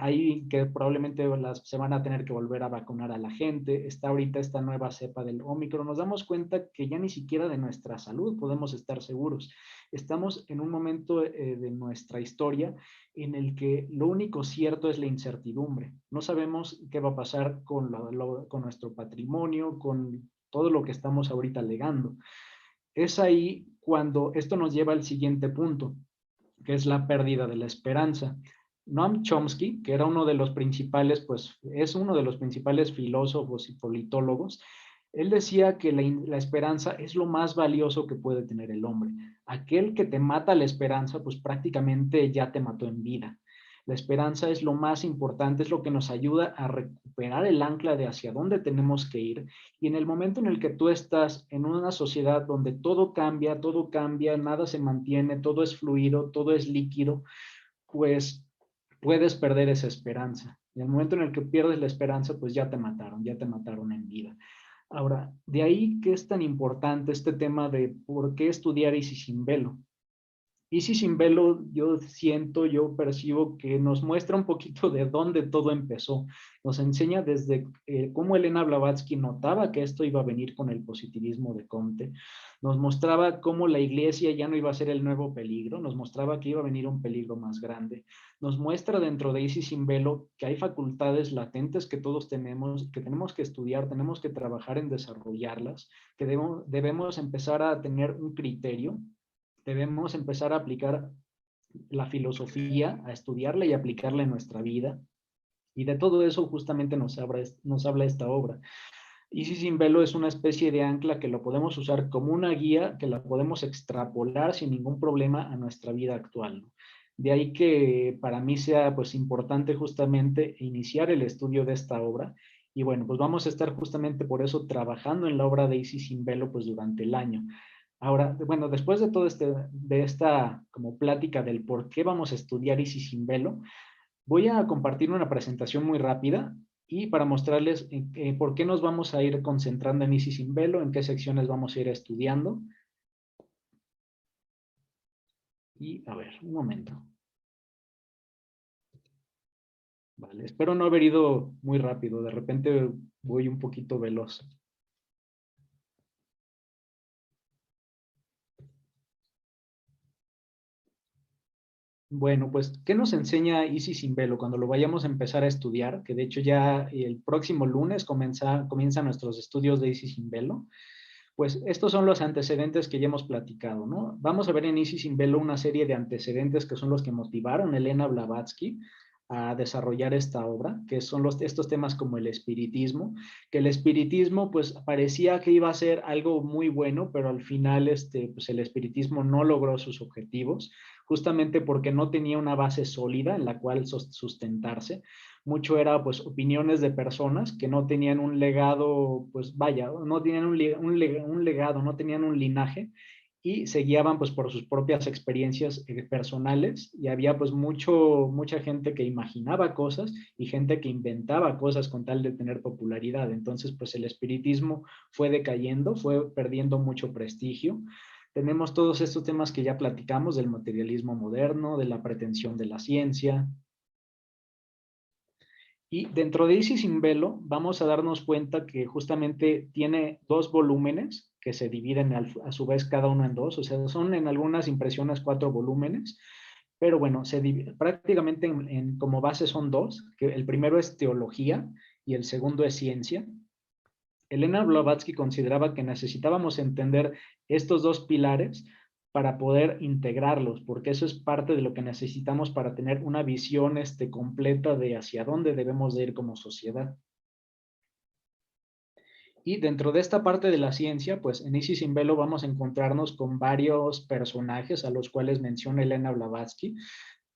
probablemente se van a tener que volver a vacunar a la gente, está ahorita esta nueva cepa del Ómicron, nos damos cuenta que ya ni siquiera de nuestra salud podemos estar seguros. Estamos en un momento de nuestra historia en el que lo único cierto es la incertidumbre. No sabemos qué va a pasar con nuestro patrimonio, con todo lo que estamos ahorita alegando. Es ahí cuando esto nos lleva al siguiente punto, que es la pérdida de la esperanza. Noam Chomsky, que era uno de los principales, pues es uno de los principales filósofos y politólogos, él decía que la esperanza es lo más valioso que puede tener el hombre. Aquel que te mata la esperanza, pues prácticamente ya te mató en vida. La esperanza es lo más importante, es lo que nos ayuda a recuperar el ancla de hacia dónde tenemos que ir. Y en el momento en el que tú estás en una sociedad donde todo cambia, nada se mantiene, todo es fluido, todo es líquido, pues puedes perder esa esperanza. Y en el momento en el que pierdes la esperanza, pues ya te mataron en vida. Ahora, de ahí que es tan importante este tema de por qué estudiar Isis sin velo. Isis sin velo, yo percibo que nos muestra un poquito de dónde todo empezó. Nos enseña desde cómo Elena Blavatsky notaba que esto iba a venir con el positivismo de Comte. Nos mostraba cómo la iglesia ya no iba a ser el nuevo peligro, nos mostraba que iba a venir un peligro más grande. Nos muestra dentro de Isis sin velo que hay facultades latentes que todos tenemos, que tenemos que estudiar, tenemos que trabajar en desarrollarlas, que debemos empezar a tener un criterio, debemos empezar a aplicar la filosofía, a estudiarla y aplicarla en nuestra vida. Y de todo eso justamente nos habla esta obra. Isis sin velo es una especie de ancla que lo podemos usar como una guía, que la podemos extrapolar sin ningún problema a nuestra vida actual, ¿no? De ahí que para mí sea pues importante justamente iniciar el estudio de esta obra. Y bueno, pues vamos a estar justamente por eso trabajando en la obra de Isis sin velo pues durante el año. Ahora, bueno, después de todo de esta como plática del por qué vamos a estudiar Isis sin velo, voy a compartir una presentación muy rápida y para mostrarles por qué nos vamos a ir concentrando en Isis sin velo, en qué secciones vamos a ir estudiando. Y a ver, un momento. Vale, espero no haber ido muy rápido, de repente voy un poquito veloz. Bueno, pues, ¿qué nos enseña Isis sin velo cuando lo vayamos a empezar a estudiar? Que de hecho ya el próximo lunes comienzan nuestros estudios de Isis sin velo. Pues estos son los antecedentes que ya hemos platicado, ¿no? Vamos a ver en Isis sin velo una serie de antecedentes que son los que motivaron a Elena Blavatsky a desarrollar esta obra, que son estos temas como el espiritismo, que el espiritismo pues parecía que iba a ser algo muy bueno, pero al final pues el espiritismo no logró sus objetivos, justamente porque no tenía una base sólida en la cual sustentarse. Mucho era pues opiniones de personas que no tenían un legado, pues vaya, no tenían un legado, no tenían un linaje y se guiaban pues por sus propias experiencias personales y había pues mucha gente que imaginaba cosas y gente que inventaba cosas con tal de tener popularidad. Entonces pues el espiritismo fue decayendo, fue perdiendo mucho prestigio. Tenemos todos estos temas que ya platicamos del materialismo moderno, de la pretensión de la ciencia, y dentro de Isis sin velo vamos a darnos cuenta que justamente tiene dos volúmenes que se dividen a su vez cada uno en dos, o sea, son en algunas impresiones 4 volúmenes, pero bueno, prácticamente como base son dos, que el primero es teología y el segundo es ciencia. Elena Blavatsky consideraba que necesitábamos entender estos dos pilares para poder integrarlos, porque eso es parte de lo que necesitamos para tener una visión completa de hacia dónde debemos de ir como sociedad. Y dentro de esta parte de la ciencia, pues en Isis sin velo vamos a encontrarnos con varios personajes a los cuales menciona Elena Blavatsky,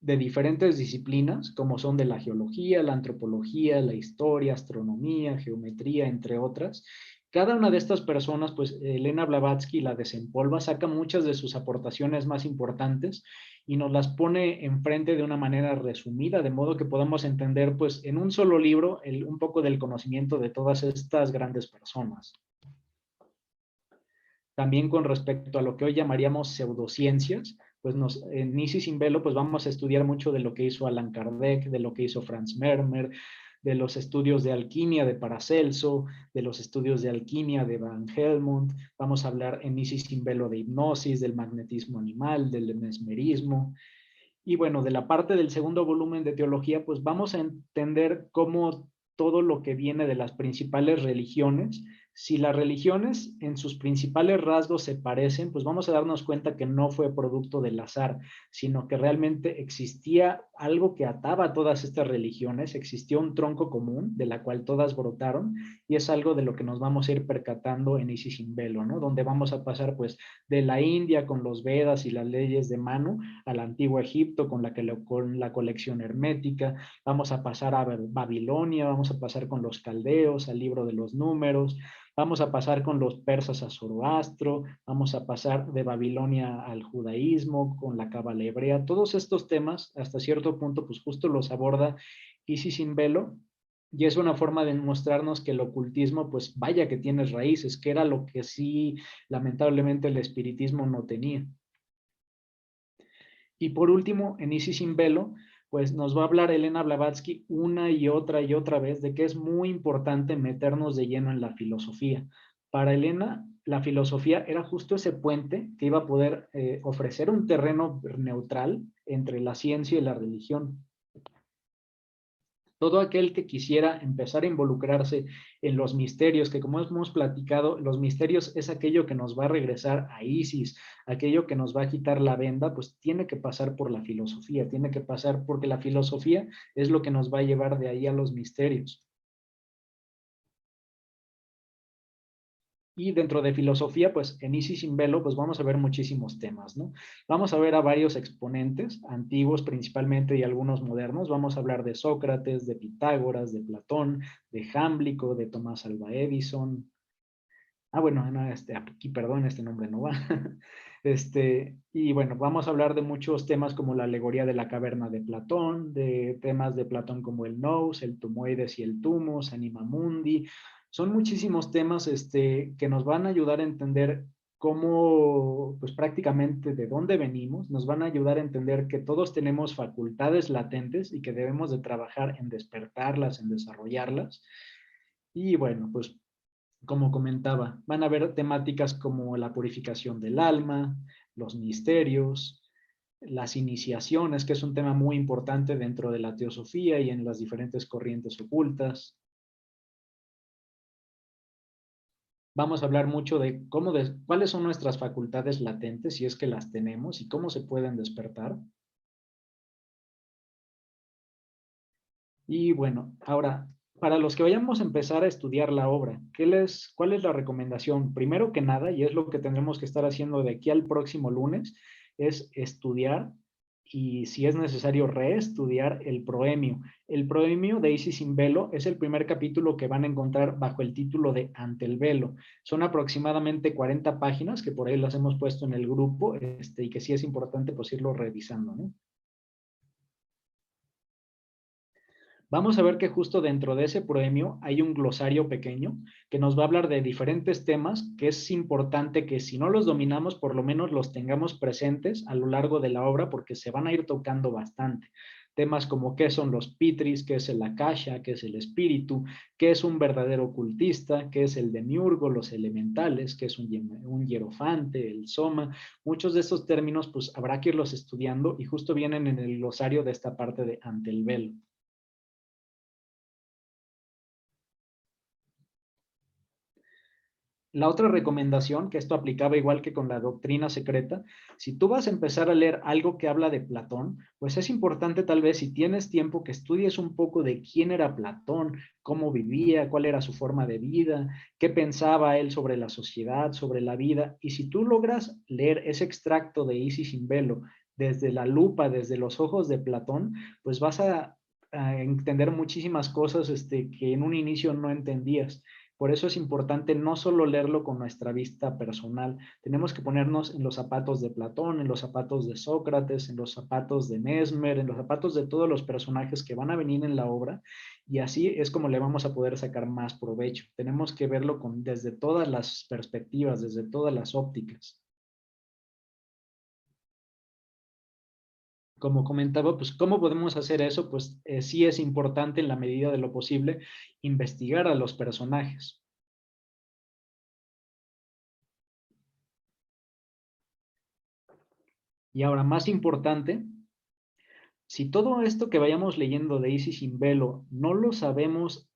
de diferentes disciplinas, como son de la geología, la antropología, la historia, astronomía, geometría, entre otras. Cada una de estas personas, pues Elena Blavatsky la desempolva, saca muchas de sus aportaciones más importantes y nos las pone enfrente de una manera resumida, de modo que podamos entender, pues en un solo libro, un poco del conocimiento de todas estas grandes personas. También con respecto a lo que hoy llamaríamos pseudociencias, pues en Isis sin velo pues vamos a estudiar mucho de lo que hizo Allan Kardec, de lo que hizo Franz Mermer, de los estudios de alquimia de Paracelso, de los estudios de alquimia de Van Helmont. Vamos a hablar en Isis sin velo de hipnosis, del magnetismo animal, del mesmerismo. Y bueno, de la parte del segundo volumen de teología, pues vamos a entender cómo todo lo que viene de las principales religiones, si las religiones en sus principales rasgos se parecen, pues vamos a darnos cuenta que no fue producto del azar, sino que realmente existía algo que ataba a todas estas religiones, existió un tronco común de la cual todas brotaron y es algo de lo que nos vamos a ir percatando en Isis sin velo, ¿no? Donde vamos a pasar pues de la India con los Vedas y las leyes de Manu al antiguo Egipto con la colección hermética, vamos a pasar a Babilonia, vamos a pasar con los caldeos, al libro de los números, vamos a pasar con los persas a Zoroastro, vamos a pasar de Babilonia al judaísmo, con la cábala hebrea, todos estos temas hasta cierto punto pues justo los aborda Isis sin velo y es una forma de mostrarnos que el ocultismo pues vaya que tiene raíces, que era lo que sí lamentablemente el espiritismo no tenía. Y por último, en Isis sin velo, pues nos va a hablar Elena Blavatsky una y otra vez de que es muy importante meternos de lleno en la filosofía. Para Elena, la filosofía era justo ese puente que iba a poder ofrecer un terreno neutral entre la ciencia y la religión. Todo aquel que quisiera empezar a involucrarse en los misterios, que como hemos platicado, los misterios es aquello que nos va a regresar a Isis, aquello que nos va a quitar la venda, pues tiene que pasar por la filosofía, tiene que pasar porque la filosofía es lo que nos va a llevar de ahí a los misterios. Y dentro de filosofía, pues en Isis sin velo, pues vamos a ver muchísimos temas, ¿no? Vamos a ver a varios exponentes, antiguos principalmente y algunos modernos. Vamos a hablar de Sócrates, de Pitágoras, de Platón, de Jámblico, de Tomás Alva Edison. Bueno, no, aquí, perdón, este nombre no va. Y bueno, vamos a hablar de muchos temas como la alegoría de la caverna de Platón, de temas de Platón como el nous, el tumoides y el tumus, anima mundi. Son muchísimos temas que nos van a ayudar a entender cómo, pues prácticamente de dónde venimos, nos van a ayudar a entender que todos tenemos facultades latentes y que debemos de trabajar en despertarlas, en desarrollarlas. Y bueno, pues como comentaba, van a haber temáticas como la purificación del alma, los misterios, las iniciaciones, que es un tema muy importante dentro de la teosofía y en las diferentes corrientes ocultas. Vamos a hablar mucho de cuáles son nuestras facultades latentes, si es que las tenemos, y cómo se pueden despertar. Y bueno, ahora, para los que vayamos a empezar a estudiar la obra, ¿cuál es la recomendación? Primero que nada, y es lo que tendremos que estar haciendo de aquí al próximo lunes, es estudiar y si es necesario reestudiar el proemio. El proemio de Isis sin velo es el primer capítulo que van a encontrar bajo el título de Ante el velo. Son aproximadamente 40 páginas que por ahí las hemos puesto en el grupo y que sí es importante pues irlo revisando, ¿no? Vamos a ver que justo dentro de ese proemio hay un glosario pequeño que nos va a hablar de diferentes temas que es importante que si no los dominamos, por lo menos los tengamos presentes a lo largo de la obra porque se van a ir tocando bastante. Temas como qué son los pitris, qué es el akasha, qué es el espíritu, qué es un verdadero ocultista, qué es el demiurgo, los elementales, qué es un hierofante, el soma. Muchos de estos términos pues habrá que irlos estudiando y justo vienen en el glosario de esta parte de Ante el velo. La otra recomendación, que esto aplicaba igual que con la doctrina secreta, si tú vas a empezar a leer algo que habla de Platón, pues es importante tal vez si tienes tiempo que estudies un poco de quién era Platón, cómo vivía, cuál era su forma de vida, qué pensaba él sobre la sociedad, sobre la vida. Y si tú logras leer ese extracto de Isis sin velo desde la lupa, desde los ojos de Platón, pues vas a entender muchísimas cosas que en un inicio no entendías. Por eso es importante no solo leerlo con nuestra vista personal, tenemos que ponernos en los zapatos de Platón, en los zapatos de Sócrates, en los zapatos de Mesmer, en los zapatos de todos los personajes que van a venir en la obra y así es como le vamos a poder sacar más provecho. Tenemos que verlo desde todas las perspectivas, desde todas las ópticas. Como comentaba, pues ¿cómo podemos hacer eso? Pues sí es importante en la medida de lo posible investigar a los personajes. Y ahora, más importante, si todo esto que vayamos leyendo de Isis sin velo no lo sabemos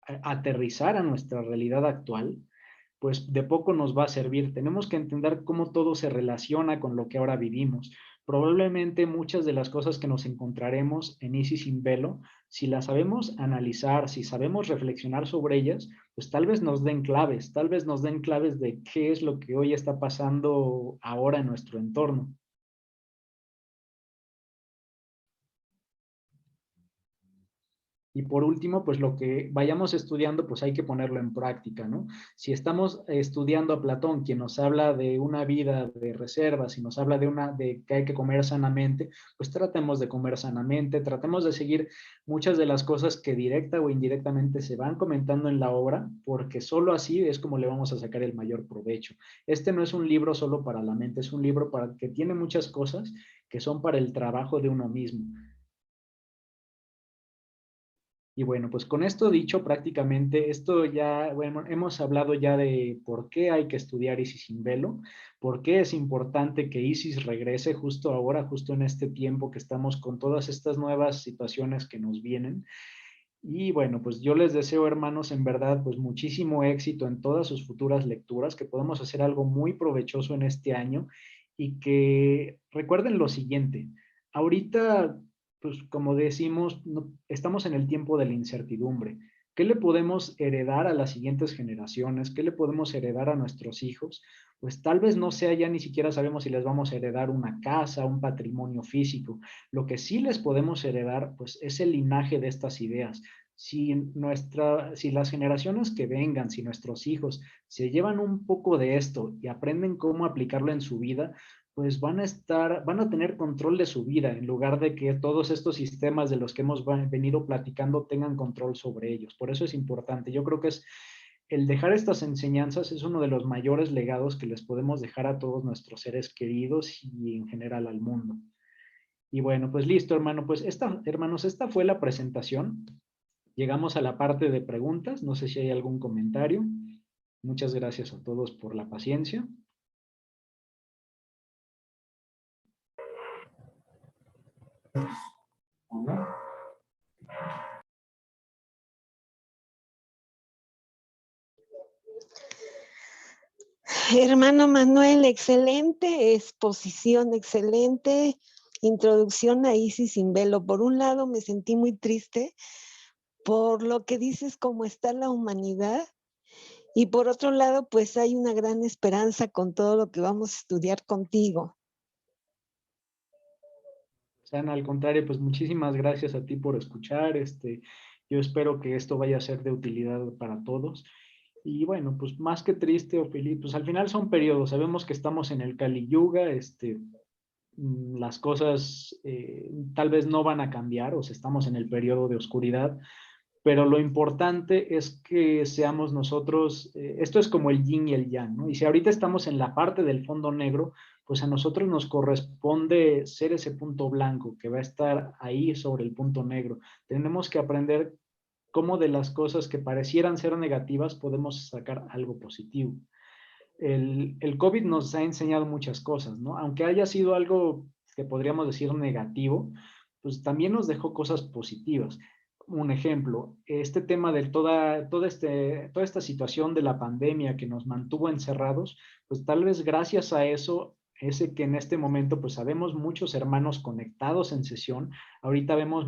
aterrizar a nuestra realidad actual, pues de poco nos va a servir. Tenemos que entender cómo todo se relaciona con lo que ahora vivimos. Probablemente muchas de las cosas que nos encontraremos en Isis sin velo, si las sabemos analizar, si sabemos reflexionar sobre ellas, pues tal vez nos den claves de qué es lo que hoy está pasando ahora en nuestro entorno. Y por último, pues lo que vayamos estudiando, pues hay que ponerlo en práctica, ¿no? Si estamos estudiando a Platón, quien nos habla de una vida de reservas y nos habla de que hay que comer sanamente, pues tratemos de comer sanamente, tratemos de seguir muchas de las cosas que directa o indirectamente se van comentando en la obra, porque solo así es como le vamos a sacar el mayor provecho. Este no es un libro solo para la mente, es un libro que tiene muchas cosas que son para el trabajo de uno mismo. Y bueno, pues con esto dicho, prácticamente esto ya, bueno, hemos hablado ya de por qué hay que estudiar Isis sin velo, por qué es importante que Isis regrese justo ahora, justo en este tiempo que estamos con todas estas nuevas situaciones que nos vienen. Y bueno, pues yo les deseo, hermanos, en verdad, pues muchísimo éxito en todas sus futuras lecturas, que podamos hacer algo muy provechoso en este año y que recuerden lo siguiente, ahorita, pues como decimos, estamos en el tiempo de la incertidumbre. ¿Qué le podemos heredar a las siguientes generaciones? ¿Qué le podemos heredar a nuestros hijos? Pues tal vez no sea, ya ni siquiera sabemos si les vamos a heredar una casa, un patrimonio físico. Lo que sí les podemos heredar, pues es el linaje de estas ideas. Si las generaciones que vengan, si nuestros hijos se llevan un poco de esto y aprenden cómo aplicarlo en su vida, pues van a tener control de su vida, en lugar de que todos estos sistemas de los que hemos venido platicando tengan control sobre ellos. Por eso es importante. Yo creo que el dejar estas enseñanzas es uno de los mayores legados que les podemos dejar a todos nuestros seres queridos y en general al mundo. Y bueno, pues listo, hermano. Pues hermanos, esta fue la presentación. Llegamos a la parte de preguntas. No sé si hay algún comentario. Muchas gracias a todos por la paciencia. Hermano Manuel, excelente exposición, excelente introducción a Isis sin velo. Por un lado me sentí muy triste por lo que dices, cómo está la humanidad, y por otro lado, pues hay una gran esperanza con todo lo que vamos a estudiar contigo. Sana, al contrario, pues muchísimas gracias a ti por escuchar. Yo espero que esto vaya a ser de utilidad para todos. Y bueno, pues más que triste o feliz, pues al final son periodos. Sabemos que estamos en el Kali Yuga, las cosas tal vez no van a cambiar, o sea, estamos en el periodo de oscuridad, pero lo importante es que seamos nosotros, esto es como el yin y el yang, ¿no? Y si ahorita estamos en la parte del fondo negro, pues a nosotros nos corresponde ser ese punto blanco que va a estar ahí sobre el punto negro. Tenemos que aprender cómo de las cosas que parecieran ser negativas podemos sacar algo positivo. El COVID nos ha enseñado muchas cosas, ¿no? Aunque haya sido algo que podríamos decir negativo, pues también nos dejó cosas positivas. Un ejemplo, este tema de toda esta situación de la pandemia que nos mantuvo encerrados, pues tal vez gracias a eso, ese que en este momento pues sabemos muchos hermanos conectados en sesión, ahorita vemos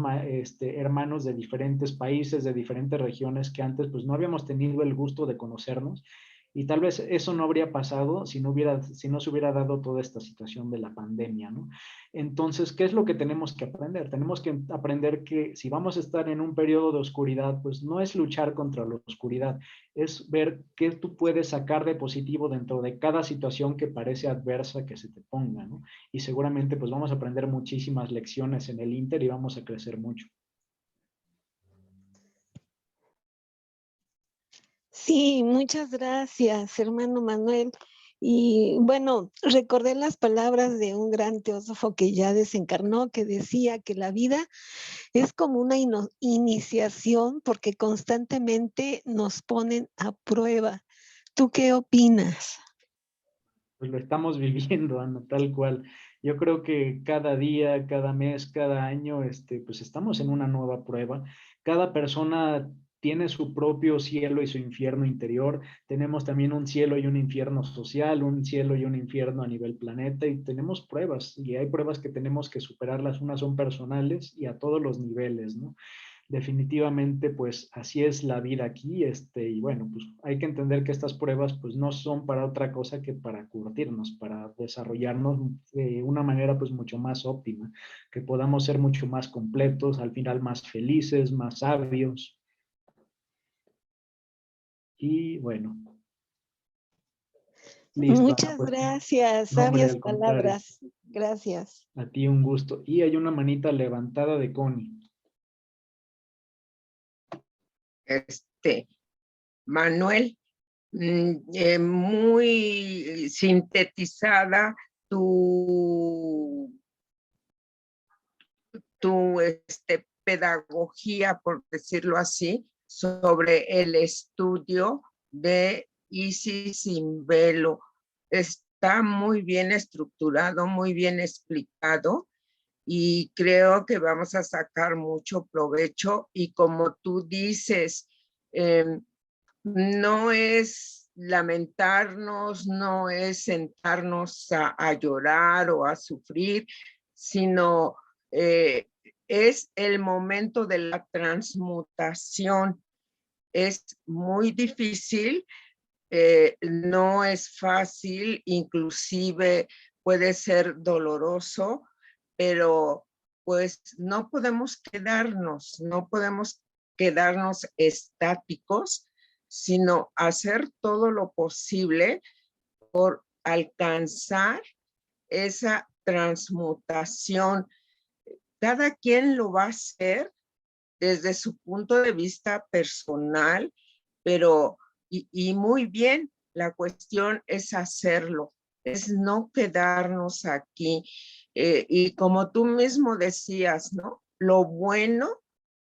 hermanos de diferentes países, de diferentes regiones que antes pues no habíamos tenido el gusto de conocernos, y tal vez eso no habría pasado si no se hubiera dado toda esta situación de la pandemia, ¿no? Entonces, ¿qué es lo que tenemos que aprender? Tenemos que aprender que si vamos a estar en un periodo de oscuridad, pues no es luchar contra la oscuridad, es ver qué tú puedes sacar de positivo dentro de cada situación que parece adversa que se te ponga, ¿no? Y seguramente pues vamos a aprender muchísimas lecciones en el Inter y vamos a crecer mucho. Sí, muchas gracias, hermano Manuel. Y bueno, recordé las palabras de un gran teósofo que ya desencarnó, que decía que la vida es como una iniciación porque constantemente nos ponen a prueba. ¿Tú qué opinas? Pues lo estamos viviendo, Ana, tal cual. Yo creo que cada día, cada mes, cada año, pues estamos en una nueva prueba. Cada persona tiene su propio cielo y su infierno interior. Tenemos también un cielo y un infierno social, un cielo y un infierno a nivel planeta, y tenemos pruebas, y hay pruebas que tenemos que superarlas. Unas son personales y a todos los niveles, ¿no? Definitivamente, pues así es la vida aquí, y bueno, pues hay que entender que estas pruebas pues no son para otra cosa que para curtirnos, para desarrollarnos de una manera pues mucho más óptima, que podamos ser mucho más completos, al final más felices, más sabios. Y bueno, listo, Ana, Muchas pues gracias, no, hombre, sabias al contrario, palabras. Gracias. a ti un gusto. Y hay una manita levantada de Connie. Manuel, muy sintetizada tu, tu pedagogía, por decirlo así, sobre el estudio de Isis sin velo. Está muy bien estructurado, muy bien explicado, y creo que vamos a sacar mucho provecho. Y como tú dices, no es lamentarnos, no es sentarnos a llorar o a sufrir, sino es el momento de la transmutación. es muy difícil, no es fácil, inclusive puede ser doloroso, pero pues no podemos quedarnos estáticos, sino hacer todo lo posible por alcanzar esa transmutación. Cada quien lo va a hacer desde su punto de vista personal, pero y muy bien, la cuestión es hacerlo, es no quedarnos aquí. Y como tú mismo decías, ¿no? Lo bueno,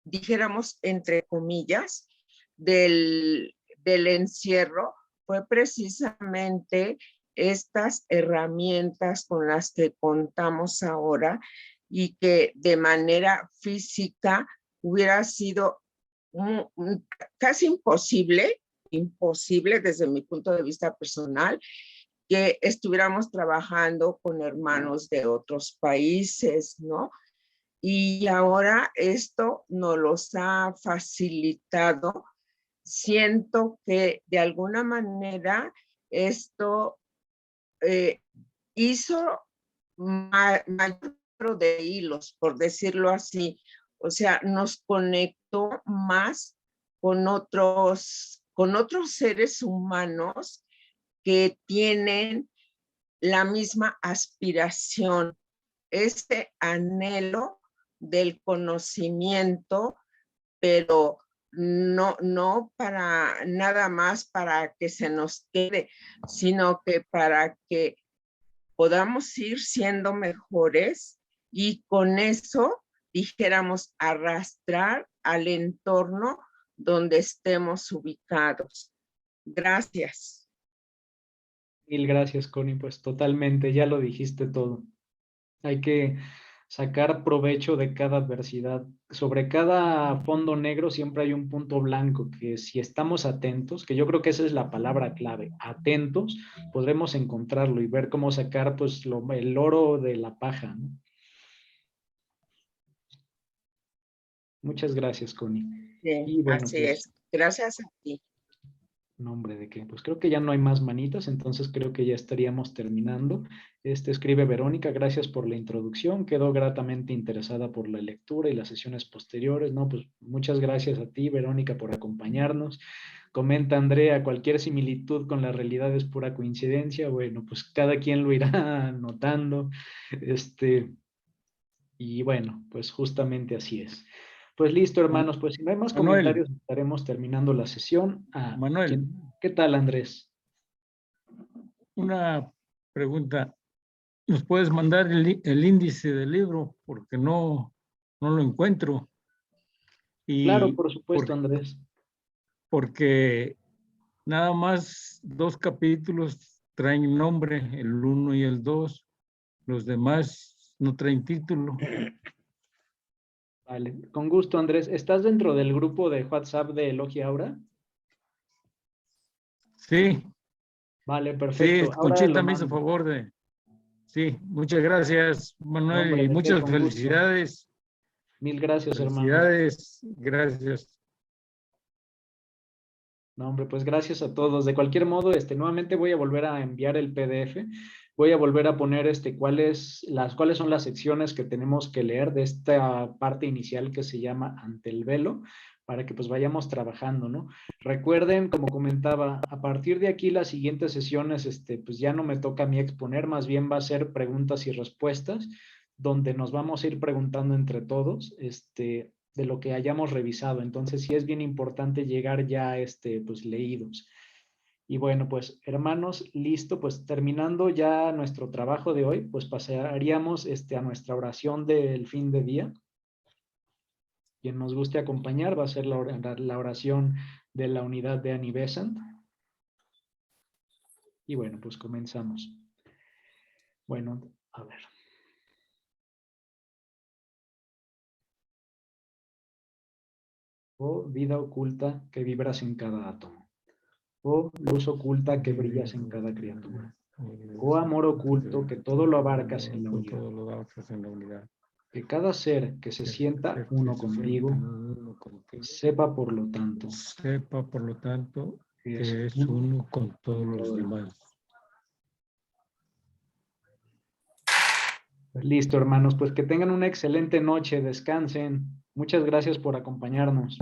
dijéramos entre comillas, del encierro fue precisamente estas herramientas con las que contamos ahora y que de manera física hubiera sido casi imposible desde mi punto de vista personal, que estuviéramos trabajando con hermanos de otros países, ¿no? Y ahora esto nos los ha facilitado. Siento que de alguna manera esto hizo mayor de hilos, por decirlo así. O sea, nos conectó más con otros seres humanos que tienen la misma aspiración, este anhelo del conocimiento, pero no para nada más para que se nos quede, sino que para que podamos ir siendo mejores y con eso, dijéramos, arrastrar al entorno donde estemos ubicados. Gracias. Mil gracias, Connie, pues totalmente, ya lo dijiste todo. Hay que sacar provecho de cada adversidad. Sobre cada fondo negro siempre hay un punto blanco que si estamos atentos, que yo creo que esa es la palabra clave, atentos, podremos encontrarlo y ver cómo sacar pues el oro de la paja, ¿no? Muchas gracias, Connie. Sí, Y bueno, así pues, es. Gracias a ti. nombre de qué, pues creo que ya no hay más manitas, entonces creo que ya estaríamos terminando. Escribe Verónica, gracias por la introducción, quedó gratamente interesada por la lectura y las sesiones posteriores, ¿no? Pues muchas gracias a ti, Verónica, por acompañarnos. Comenta Andrea, cualquier similitud con la realidad es pura coincidencia. Bueno, pues cada quien lo irá notando. Y bueno, pues justamente así es. Pues listo, hermanos, pues si no hay más Manuel, comentarios, estaremos terminando la sesión. Manuel, ¿Qué tal, Andrés? una pregunta. ¿Nos puedes mandar el índice del libro? Porque no lo encuentro. Claro, Y por supuesto, Andrés. porque nada más 2 capítulos traen nombre, el 1 y el 2. Los demás no traen título. Vale, con gusto, Andrés. ¿Estás dentro del grupo de WhatsApp de Logia Aura? Sí, Vale, sí, perfecto. Ahora lo Conchita me hizo mando. favor de... Sí, muchas gracias, No, Manuel, hombre, y ¿de qué? muchas Con gusto. felicidades. Mil gracias, hermano. Felicidades, gracias. No, hombre, pues gracias a todos. De cualquier modo, nuevamente voy a volver a enviar el PDF. Voy a volver a poner cuáles son las secciones que tenemos que leer de esta parte inicial que se llama Ante el Velo, para que pues vayamos trabajando, ¿no? Recuerden, como comentaba, a partir de aquí las siguientes sesiones, pues ya no me toca a mí exponer, más bien va a ser preguntas y respuestas, donde nos vamos a ir preguntando entre todos, de lo que hayamos revisado. Entonces sí es bien importante llegar ya pues leídos. Y bueno, pues hermanos, listo, pues terminando ya nuestro trabajo de hoy, pues pasaríamos a nuestra oración del fin de día. Quien nos guste acompañar va a ser la oración de la unidad de Annie Besant. Y bueno, pues comenzamos. Bueno, a ver. Oh vida oculta que vibras en cada átomo. Oh luz oculta que brillas en cada criatura. Oh amor oculto que todo lo abarcas en la unidad. Que cada ser que se sienta uno contigo Sepa, por lo tanto, sepa, por lo tanto, que que es uno con todos los demás. Listo, hermanos, pues que tengan una excelente noche, descansen. Muchas gracias por acompañarnos.